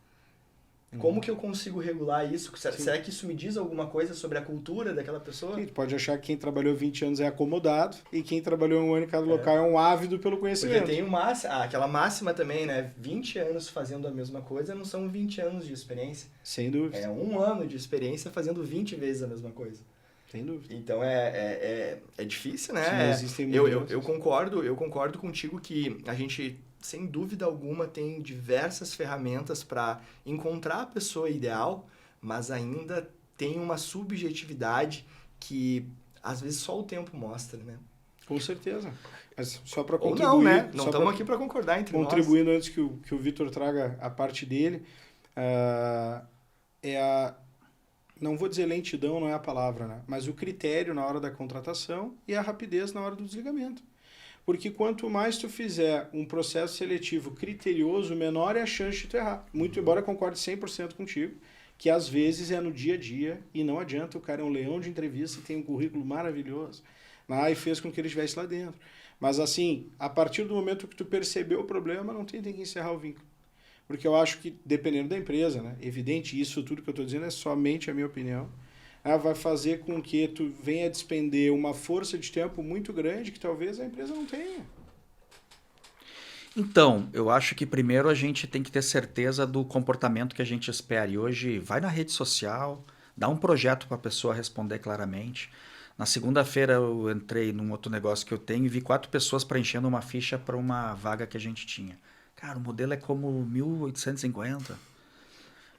Como que eu consigo regular isso? Será que isso me diz alguma coisa sobre a cultura daquela pessoa? Sim, tu pode achar que quem trabalhou 20 anos é acomodado e quem trabalhou 1 ano em cada local é um ávido pelo conhecimento. Porque tem aquela máxima também, né? 20 anos fazendo a mesma coisa não são 20 anos de experiência. Sem dúvida. É 1 ano de experiência fazendo 20 vezes a mesma coisa. Sem dúvida. Então é difícil, né? Sim, existem eu concordo contigo que a gente, sem dúvida alguma, tem diversas ferramentas para encontrar a pessoa ideal, mas ainda tem uma subjetividade que às vezes só o tempo mostra, né? Com certeza. Mas só para Ou contribuir... não, né? Não estamos aqui para concordar entre nós. Contribuindo antes que o Vitor traga a parte dele, não vou dizer lentidão, não é a palavra, né? Mas o critério na hora da contratação e a rapidez na hora do desligamento. Porque quanto mais tu fizer um processo seletivo criterioso, menor é a chance de tu errar. Muito embora eu concorde 100% contigo, que às vezes é no dia a dia e não adianta, o cara é um leão de entrevista, tem um currículo maravilhoso, e fez com que ele estivesse lá dentro. Mas assim, a partir do momento que tu percebeu o problema, não tem que encerrar o vínculo. Porque eu acho que, dependendo da empresa, né, evidente, isso tudo que eu estou dizendo é somente a minha opinião, vai fazer com que tu venha despender uma força de tempo muito grande que talvez a empresa não tenha. Então, eu acho que primeiro a gente tem que ter certeza do comportamento que a gente espera. E hoje, vai na rede social, dá um projeto para a pessoa responder claramente. Na segunda-feira eu entrei num outro negócio que eu tenho e vi 4 pessoas preenchendo uma ficha para uma vaga que a gente tinha. Cara, o modelo é como 1850.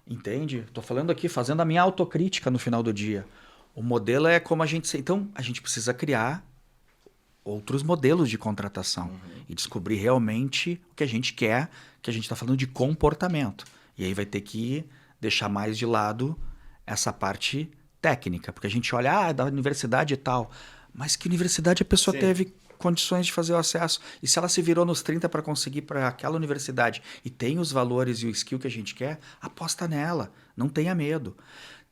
Entende? Tô falando aqui, fazendo a minha autocrítica no final do dia. O modelo é como a gente... Então, a gente precisa criar outros modelos de contratação e descobrir realmente o que a gente quer, que a gente está falando de comportamento. E aí vai ter que deixar mais de lado essa parte técnica, porque a gente olha, da universidade e tal, mas que universidade a pessoa teve condições de fazer o acesso? E se ela se virou nos 30 para conseguir para aquela universidade e tem os valores e o skill que a gente quer, aposta nela, não tenha medo.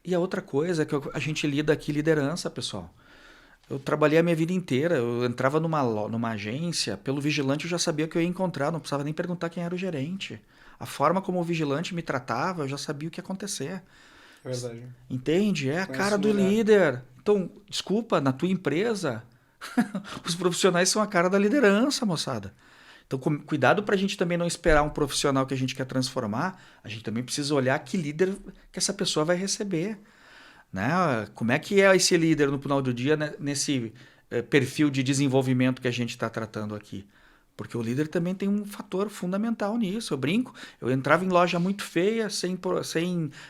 E a outra coisa é que a gente lida aqui liderança, pessoal. Eu trabalhei a minha vida inteira, eu entrava numa agência, pelo vigilante eu já sabia o que eu ia encontrar, não precisava nem perguntar quem era o gerente. A forma como o vigilante me tratava, eu já sabia o que ia acontecer. É verdade. Entende? É a cara do líder. Então, desculpa, na tua empresa, os profissionais são a cara da liderança, moçada. Então, cuidado para a gente também não esperar um profissional que a gente quer transformar, a gente também precisa olhar que líder que essa pessoa vai receber. Né? Como é que é esse líder no final do dia, né, nesse perfil de desenvolvimento que a gente está tratando aqui? Porque o líder também tem um fator fundamental nisso. Eu brinco, eu entrava em loja muito feia, sem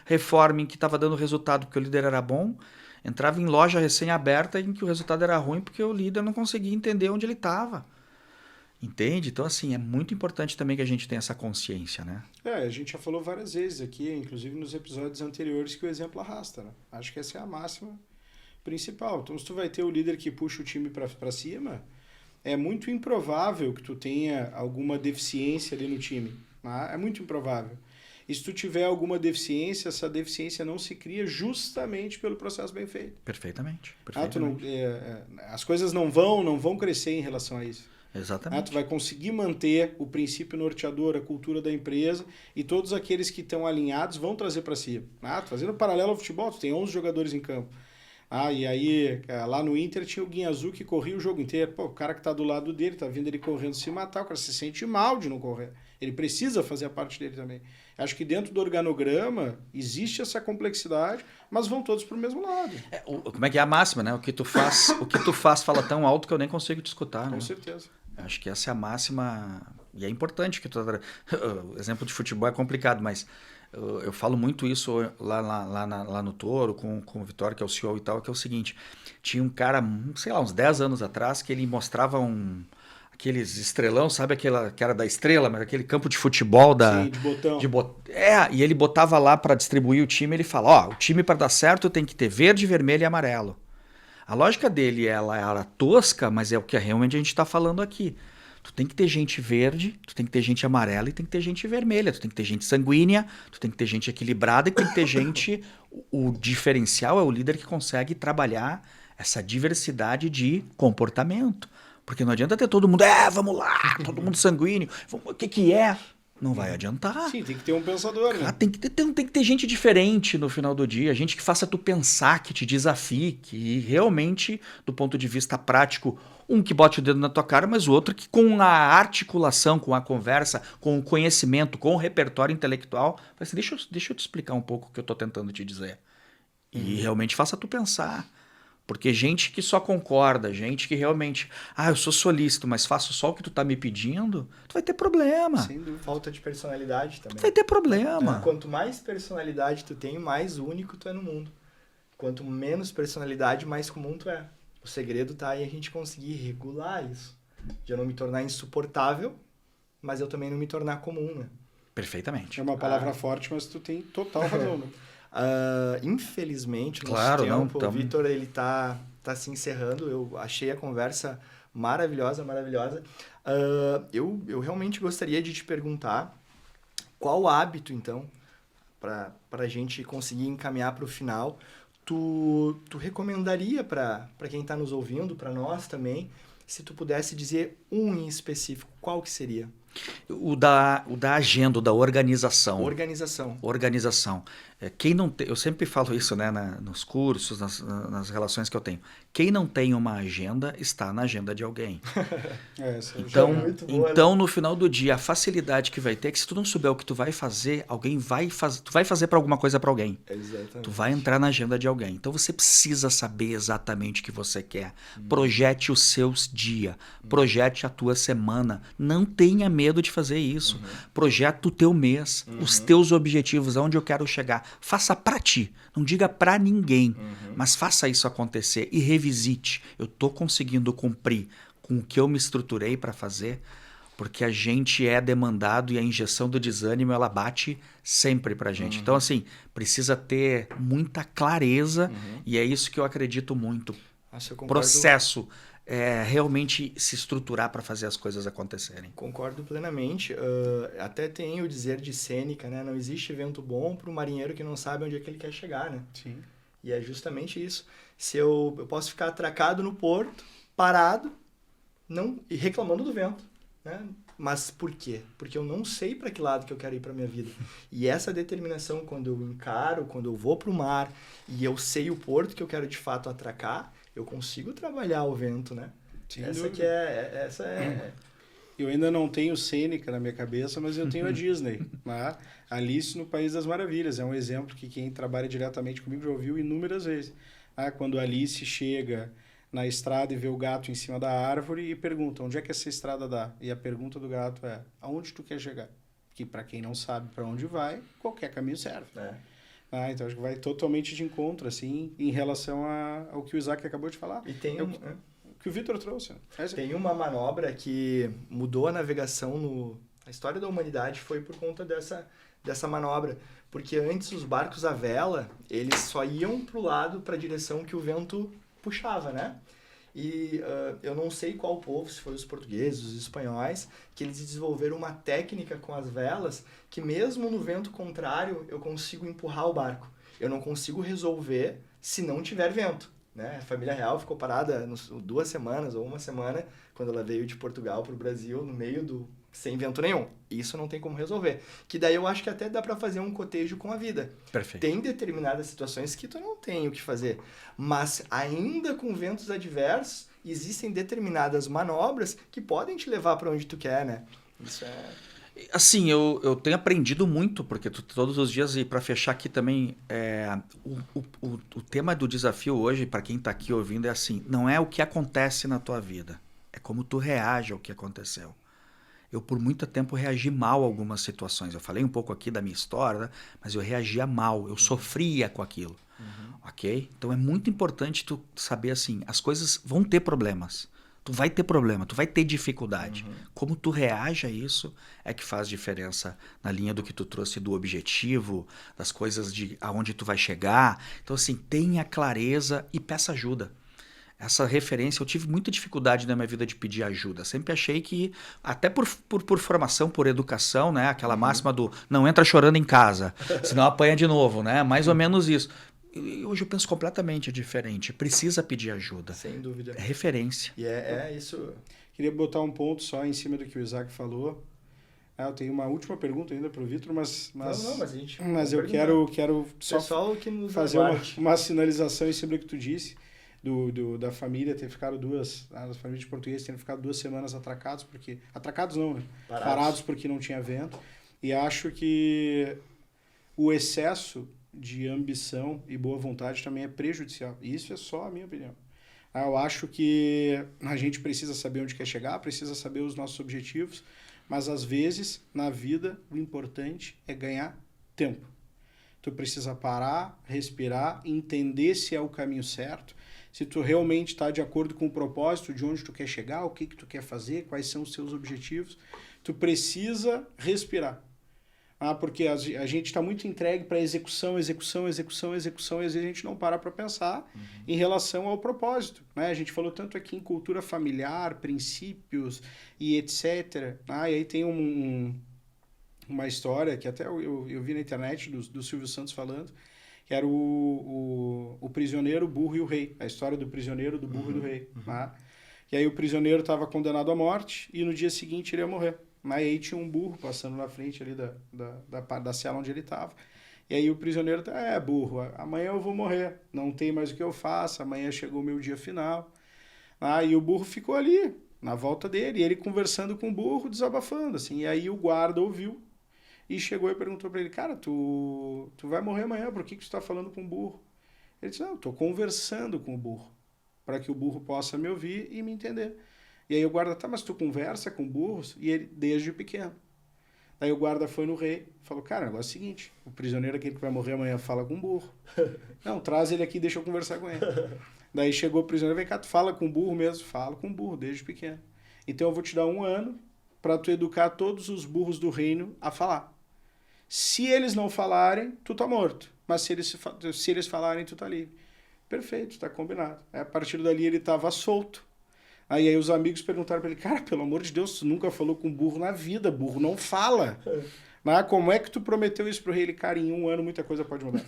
reforma, em que estava dando resultado porque o líder era bom. Entrava em loja recém-aberta em que o resultado era ruim porque o líder não conseguia entender onde ele estava. Entende? Então, assim, é muito importante também que a gente tenha essa consciência, né? A gente já falou várias vezes aqui, inclusive nos episódios anteriores, que o exemplo arrasta, né? Acho que essa é a máxima principal. Então, se tu vai ter o líder que puxa o time para cima, é muito improvável que tu tenha alguma deficiência ali no time. Né? É muito improvável. E se tu tiver alguma deficiência, essa deficiência não se cria justamente pelo processo bem feito. Perfeitamente. As coisas não vão crescer em relação a isso. Exatamente. Tu vai conseguir manter o princípio norteador, a cultura da empresa, e todos aqueles que estão alinhados vão trazer para si. Fazendo paralelo ao futebol, tu tem 11 jogadores em campo. E aí, lá no Inter tinha o Guinha Azul que corria o jogo inteiro. Pô, o cara que tá do lado dele, tá vendo ele correndo se matar, o cara se sente mal de não correr. Ele precisa fazer a parte dele também. Acho que dentro do organograma existe essa complexidade, mas vão todos pro mesmo lado. Como é que é a máxima, né? O que tu faz fala tão alto que eu nem consigo te escutar. Com né? certeza. Acho que essa é a máxima, e é importante que o exemplo de futebol é complicado, mas eu falo muito isso lá no Toro, com o Vitório, que é o CEO e tal, que é o seguinte, tinha um cara, sei lá, uns 10 anos atrás, que ele mostrava aqueles estrelão, sabe que era da Estrela, mas aquele campo de futebol Sim, de botão. E ele botava lá para distribuir o time, ele fala, o time para dar certo tem que ter verde, vermelho e amarelo. A lógica dele, ela era tosca, mas é o que realmente a gente está falando aqui. Tu tem que ter gente verde, tu tem que ter gente amarela e tem que ter gente vermelha. Tu tem que ter gente sanguínea, tu tem que ter gente equilibrada e tem que ter gente... O diferencial é o líder que consegue trabalhar essa diversidade de comportamento. Porque não adianta ter todo mundo, vamos lá, todo mundo sanguíneo. O que é? Não vai adiantar. Sim, tem que ter um pensador, né? Tem que ter gente diferente no final do dia, gente que faça tu pensar, que te desafie, que realmente, do ponto de vista prático, um que bote o dedo na tua cara, mas o outro que com a articulação, com a conversa, com o conhecimento, com o repertório intelectual, vai assim, deixa eu te explicar um pouco o que eu estou tentando te dizer. E realmente faça tu pensar. Porque gente que só concorda, gente que realmente... eu sou solícito, mas faço só o que tu tá me pedindo, tu vai ter problema. Sem dúvida. Falta de personalidade também. Tu vai ter problema. Quanto mais personalidade tu tem, mais único tu é no mundo. Quanto menos personalidade, mais comum tu é. O segredo tá aí a gente conseguir regular isso. De eu não me tornar insuportável, mas eu também não me tornar comum, né? Perfeitamente. É uma palavra forte, mas tu tem total razão, né? Infelizmente, no Claro, nosso tempo, o Vitor, ele tá se encerrando. Eu achei a conversa maravilhosa. Eu realmente gostaria de te perguntar qual hábito, então, para a gente conseguir encaminhar para o final, tu recomendaria para quem está nos ouvindo, para nós também, se tu pudesse dizer um em específico, qual que seria? O da agenda, o da organização. Organização. Quem não tem, eu sempre falo isso, né, nos cursos, nas relações que eu tenho. Quem não tem uma agenda está na agenda de alguém. Então, no final do dia, a facilidade que vai ter é que se tu não souber o que tu vai fazer, alguém vai fazer. Tu vai fazer para alguma coisa para alguém. Exatamente. Tu vai entrar na agenda de alguém. Então você precisa saber exatamente o que você quer. Projete os seus dias. Projete a tua semana. Não tenha medo de fazer isso. Projeta o teu mês, os teus objetivos, aonde eu quero chegar. Faça para ti. Não diga para ninguém, mas faça isso acontecer e revisite. Eu estou conseguindo cumprir com o que eu me estruturei para fazer, porque a gente é demandado e a injeção do desânimo ela bate sempre pra gente. Então, assim, precisa ter muita clareza e é isso que eu acredito muito. Eu concordo. Processo. Realmente se estruturar para fazer as coisas acontecerem. Concordo plenamente. Até tem o dizer de Sêneca, né? Não existe vento bom para o marinheiro que não sabe onde é que ele quer chegar, né? Sim. E é justamente isso. Se eu posso ficar atracado no porto, parado, e reclamando do vento, né? Mas por quê? Porque eu não sei para que lado que eu quero ir para minha vida. E essa determinação, quando eu encaro, quando eu vou para o mar e eu sei o porto que eu quero de fato atracar, eu consigo trabalhar o vento, né? Essa é... Eu ainda não tenho Sêneca na minha cabeça, mas eu tenho a Disney. Né? Alice no País das Maravilhas. É um exemplo que quem trabalha diretamente comigo já ouviu inúmeras vezes. Quando a Alice chega na estrada e vê o gato em cima da árvore e pergunta, onde é que essa estrada dá? E a pergunta do gato é, aonde tu quer chegar? Que para quem não sabe para onde vai, qualquer caminho serve. Então acho que vai totalmente de encontro, assim, em relação ao que o Isaac acabou de falar. E tem o que o Vitor trouxe. Né? Tem uma manobra que mudou a navegação a história da humanidade foi por conta dessa manobra. Porque antes os barcos à vela, eles só iam para o lado, para a direção que o vento puxava, né? E eu não sei qual povo, se foi os portugueses, os espanhóis, que eles desenvolveram uma técnica com as velas que mesmo no vento contrário eu consigo empurrar o barco. Eu não consigo resolver se não tiver vento, né? A família real ficou parada 2 semanas ou 1 semana quando ela veio de Portugal para o Brasil no meio sem vento nenhum. Isso não tem como resolver. Que daí eu acho que até dá para fazer um cotejo com a vida. Perfeito. Tem determinadas situações que tu não tem o que fazer. Mas ainda com ventos adversos, existem determinadas manobras que podem te levar para onde tu quer, né? Isso é... Assim, eu tenho aprendido muito, porque todos os dias, e para fechar aqui também, o tema do desafio hoje, para quem está aqui ouvindo, é assim, não é o que acontece na tua vida, é como tu reage ao que aconteceu. Eu, por muito tempo, reagi mal a algumas situações. Eu falei um pouco aqui da minha história, né? Mas eu reagia mal, eu sofria com aquilo. Ok? Então é muito importante tu saber assim, as coisas vão ter problemas. Tu vai ter problema, tu vai ter dificuldade. Como tu reage a isso é que faz diferença na linha do que tu trouxe do objetivo, das coisas de aonde tu vai chegar. Então assim, tenha clareza e peça ajuda. Essa referência, eu tive muita dificuldade na minha vida de pedir ajuda. Sempre achei que, até por formação, por educação, né? Aquela máxima do não entra chorando em casa, senão apanha de novo, né? Mais ou menos isso. E hoje eu penso completamente diferente. Precisa pedir ajuda. Sem dúvida. É referência. E é isso. Queria botar um ponto só em cima do que o Isaac falou. Eu tenho uma última pergunta ainda para o Vitor, mas eu quero só fazer uma sinalização em cima do que tu disse. Da família ter ficado das famílias de portugueses terem ficado 2 semanas atracados não, né? Parados porque não tinha vento. E acho que o excesso de ambição e boa vontade também é prejudicial. Isso é só a minha opinião. Eu acho que a gente precisa saber onde quer chegar, precisa saber os nossos objetivos, mas às vezes, na vida, o importante é ganhar tempo. Tu precisa parar, respirar, entender se é o caminho certo, se tu realmente está de acordo com o propósito de onde tu quer chegar, o que tu quer fazer, quais são os seus objetivos. Tu precisa respirar. Porque a gente está muito entregue para execução, e às vezes a gente não para pensar em relação ao propósito. Né? A gente falou tanto aqui em cultura familiar, princípios e etc. E aí tem uma história que até eu vi na internet do Silvio Santos falando, que era o prisioneiro, o burro e o rei. A história do prisioneiro, do burro e do rei. Né? E aí o prisioneiro estava condenado à morte e no dia seguinte ele ia morrer. Né? E aí tinha um burro passando na frente ali da cela onde ele estava. E aí o prisioneiro tá, burro, amanhã eu vou morrer, não tem mais o que eu faço, amanhã chegou o meu dia final. E o burro ficou ali, na volta dele, e ele conversando com o burro, desabafando, assim. E aí o guarda ouviu e chegou e perguntou para ele, cara, tu vai morrer amanhã, por que tu tá falando com o burro? Ele disse, não, eu tô conversando com o burro, para que o burro possa me ouvir e me entender. E aí o guarda, tá, mas tu conversa com burros? E ele, desde pequeno. Aí o guarda foi no rei, falou, cara, o negócio é o seguinte, o prisioneiro aquele que vai morrer amanhã fala com o burro. Não, traz ele aqui e deixa eu conversar com ele. Daí chegou o prisioneiro, vem cá, tu fala com o burro mesmo? Fala com o burro, desde pequeno. Então eu vou te dar 1 ano para tu educar todos os burros do reino a falar. Se eles não falarem, tu tá morto. Mas se eles falarem, tu tá livre. Perfeito, tá combinado. Aí, a partir dali ele tava solto. Aí os amigos perguntaram para ele, cara, pelo amor de Deus, tu nunca falou com burro na vida, burro não fala. Mas como é que tu prometeu isso pro rei? Ele, cara, em 1 ano muita coisa pode mudar.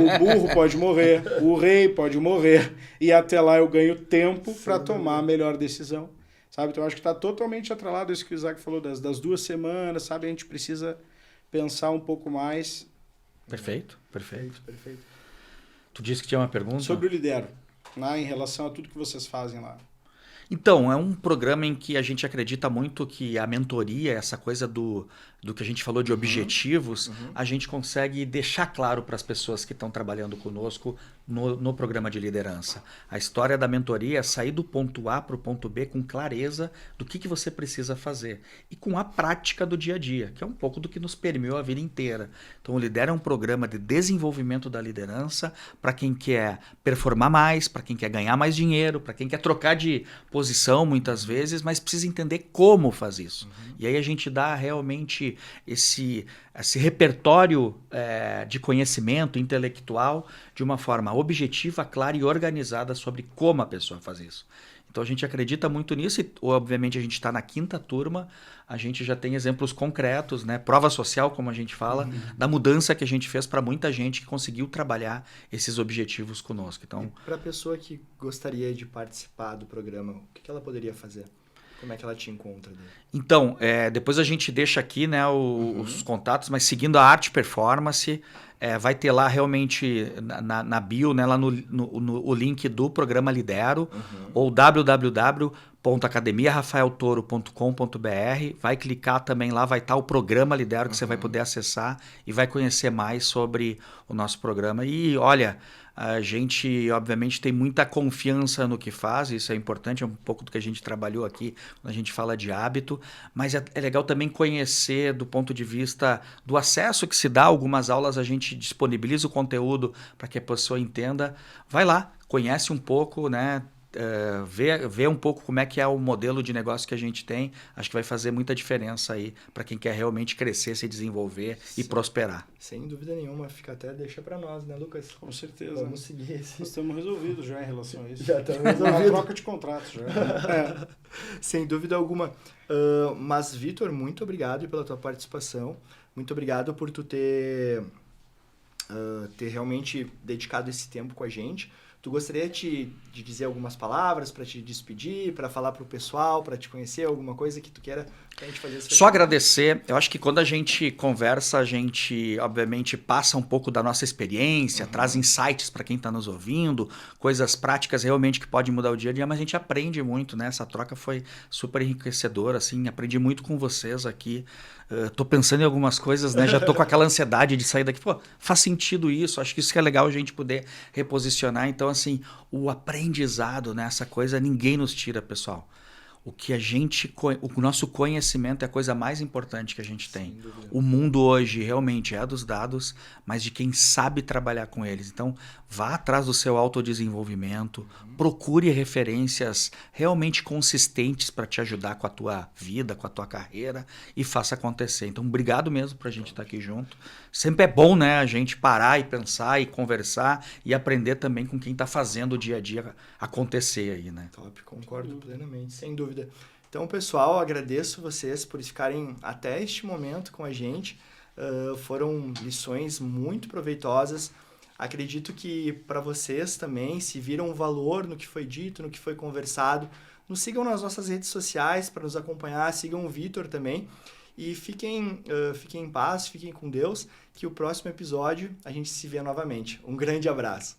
O burro pode morrer, o rei pode morrer, e até lá eu ganho tempo para tomar a melhor decisão. Sabe? Então eu acho que está totalmente atrelado isso que o Isaac falou das 2 semanas, sabe? A gente precisa pensar um pouco mais. Perfeito. Tu disse que tinha uma pergunta? Sobre o Lidero, em relação a tudo que vocês fazem lá. Então, é um programa em que a gente acredita muito que a mentoria, essa coisa do que a gente falou de objetivos, a gente consegue deixar claro para as pessoas que estão trabalhando conosco no programa de liderança. A história da mentoria é sair do ponto A para o ponto B com clareza do que você precisa fazer. E com a prática do dia a dia, que é um pouco do que nos permeou a vida inteira. Então, o Lidera é um programa de desenvolvimento da liderança para quem quer performar mais, para quem quer ganhar mais dinheiro, para quem quer trocar de posição muitas vezes, mas precisa entender como faz isso. E aí a gente dá realmente esse repertório de conhecimento intelectual de uma forma objetiva, clara e organizada sobre como a pessoa faz isso. Então a gente acredita muito nisso e obviamente a gente está na 5ª turma, a gente já tem exemplos concretos, né? Prova social, como a gente fala, da mudança que a gente fez para muita gente que conseguiu trabalhar esses objetivos conosco. Então, para a pessoa que gostaria de participar do programa, o que ela poderia fazer? Como é que ela te encontra? Então, depois a gente deixa aqui, né, os contatos, mas seguindo a Arte Performance, vai ter lá realmente na bio, né, lá no o link do programa Lidero, ou www.academiarafaeltoro.com.br. Vai clicar também lá, vai estar o programa Lidero que você vai poder acessar e vai conhecer mais sobre o nosso programa. E olha, a gente, obviamente, tem muita confiança no que faz, isso é importante, é um pouco do que a gente trabalhou aqui quando a gente fala de hábito, mas é legal também conhecer do ponto de vista do acesso que se dá a algumas aulas, a gente disponibiliza o conteúdo para que a pessoa entenda. Vai lá, conhece um pouco, né? Ver um pouco como é que é o modelo de negócio que a gente tem, acho que vai fazer muita diferença aí para quem quer realmente crescer, se desenvolver e prosperar. Sem dúvida nenhuma, deixa para nós, né, Lucas? Com certeza. Vamos seguir esse. Nós estamos resolvidos já em relação a isso. Já estamos resolvidos. Uma troca de contratos já. Sem dúvida alguma. Mas, Vitor, muito obrigado pela tua participação. Muito obrigado por tu ter realmente dedicado esse tempo com a gente. Tu gostaria de dizer algumas palavras para te despedir, para falar para o pessoal, para te conhecer, alguma coisa que tu queira que a gente fazer? Só agradecer. Eu acho que quando a gente conversa, a gente, obviamente, passa um pouco da nossa experiência, traz insights para quem está nos ouvindo, coisas práticas realmente que podem mudar o dia a dia, mas a gente aprende muito, né? Essa troca foi super enriquecedora, assim, aprendi muito com vocês aqui. Tô pensando em algumas coisas, né? Já tô com aquela ansiedade de sair daqui. Pô, faz sentido isso. Acho que isso que é legal a gente poder reposicionar. Então, assim, o aprendizado, né? Essa coisa ninguém nos tira, pessoal. O nosso conhecimento é a coisa mais importante que a gente tem. O mundo hoje realmente é dos dados, mas de quem sabe trabalhar com eles. Então, vá atrás do seu autodesenvolvimento, procure referências realmente consistentes para te ajudar com a tua vida, com a tua carreira e faça acontecer. Então, obrigado mesmo por a gente estar aqui junto. Sempre é bom, né, a gente parar e pensar e conversar e aprender também com quem está fazendo o dia a dia acontecer aí, né? Top, concordo plenamente, sem dúvida. Então, pessoal, agradeço vocês por ficarem até este momento com a gente. Foram lições muito proveitosas. Acredito que para vocês também, se viram valor no que foi dito, no que foi conversado, nos sigam nas nossas redes sociais para nos acompanhar, sigam o Vitor também. E fiquem em paz, fiquem com Deus, que o próximo episódio a gente se vê novamente. Um grande abraço.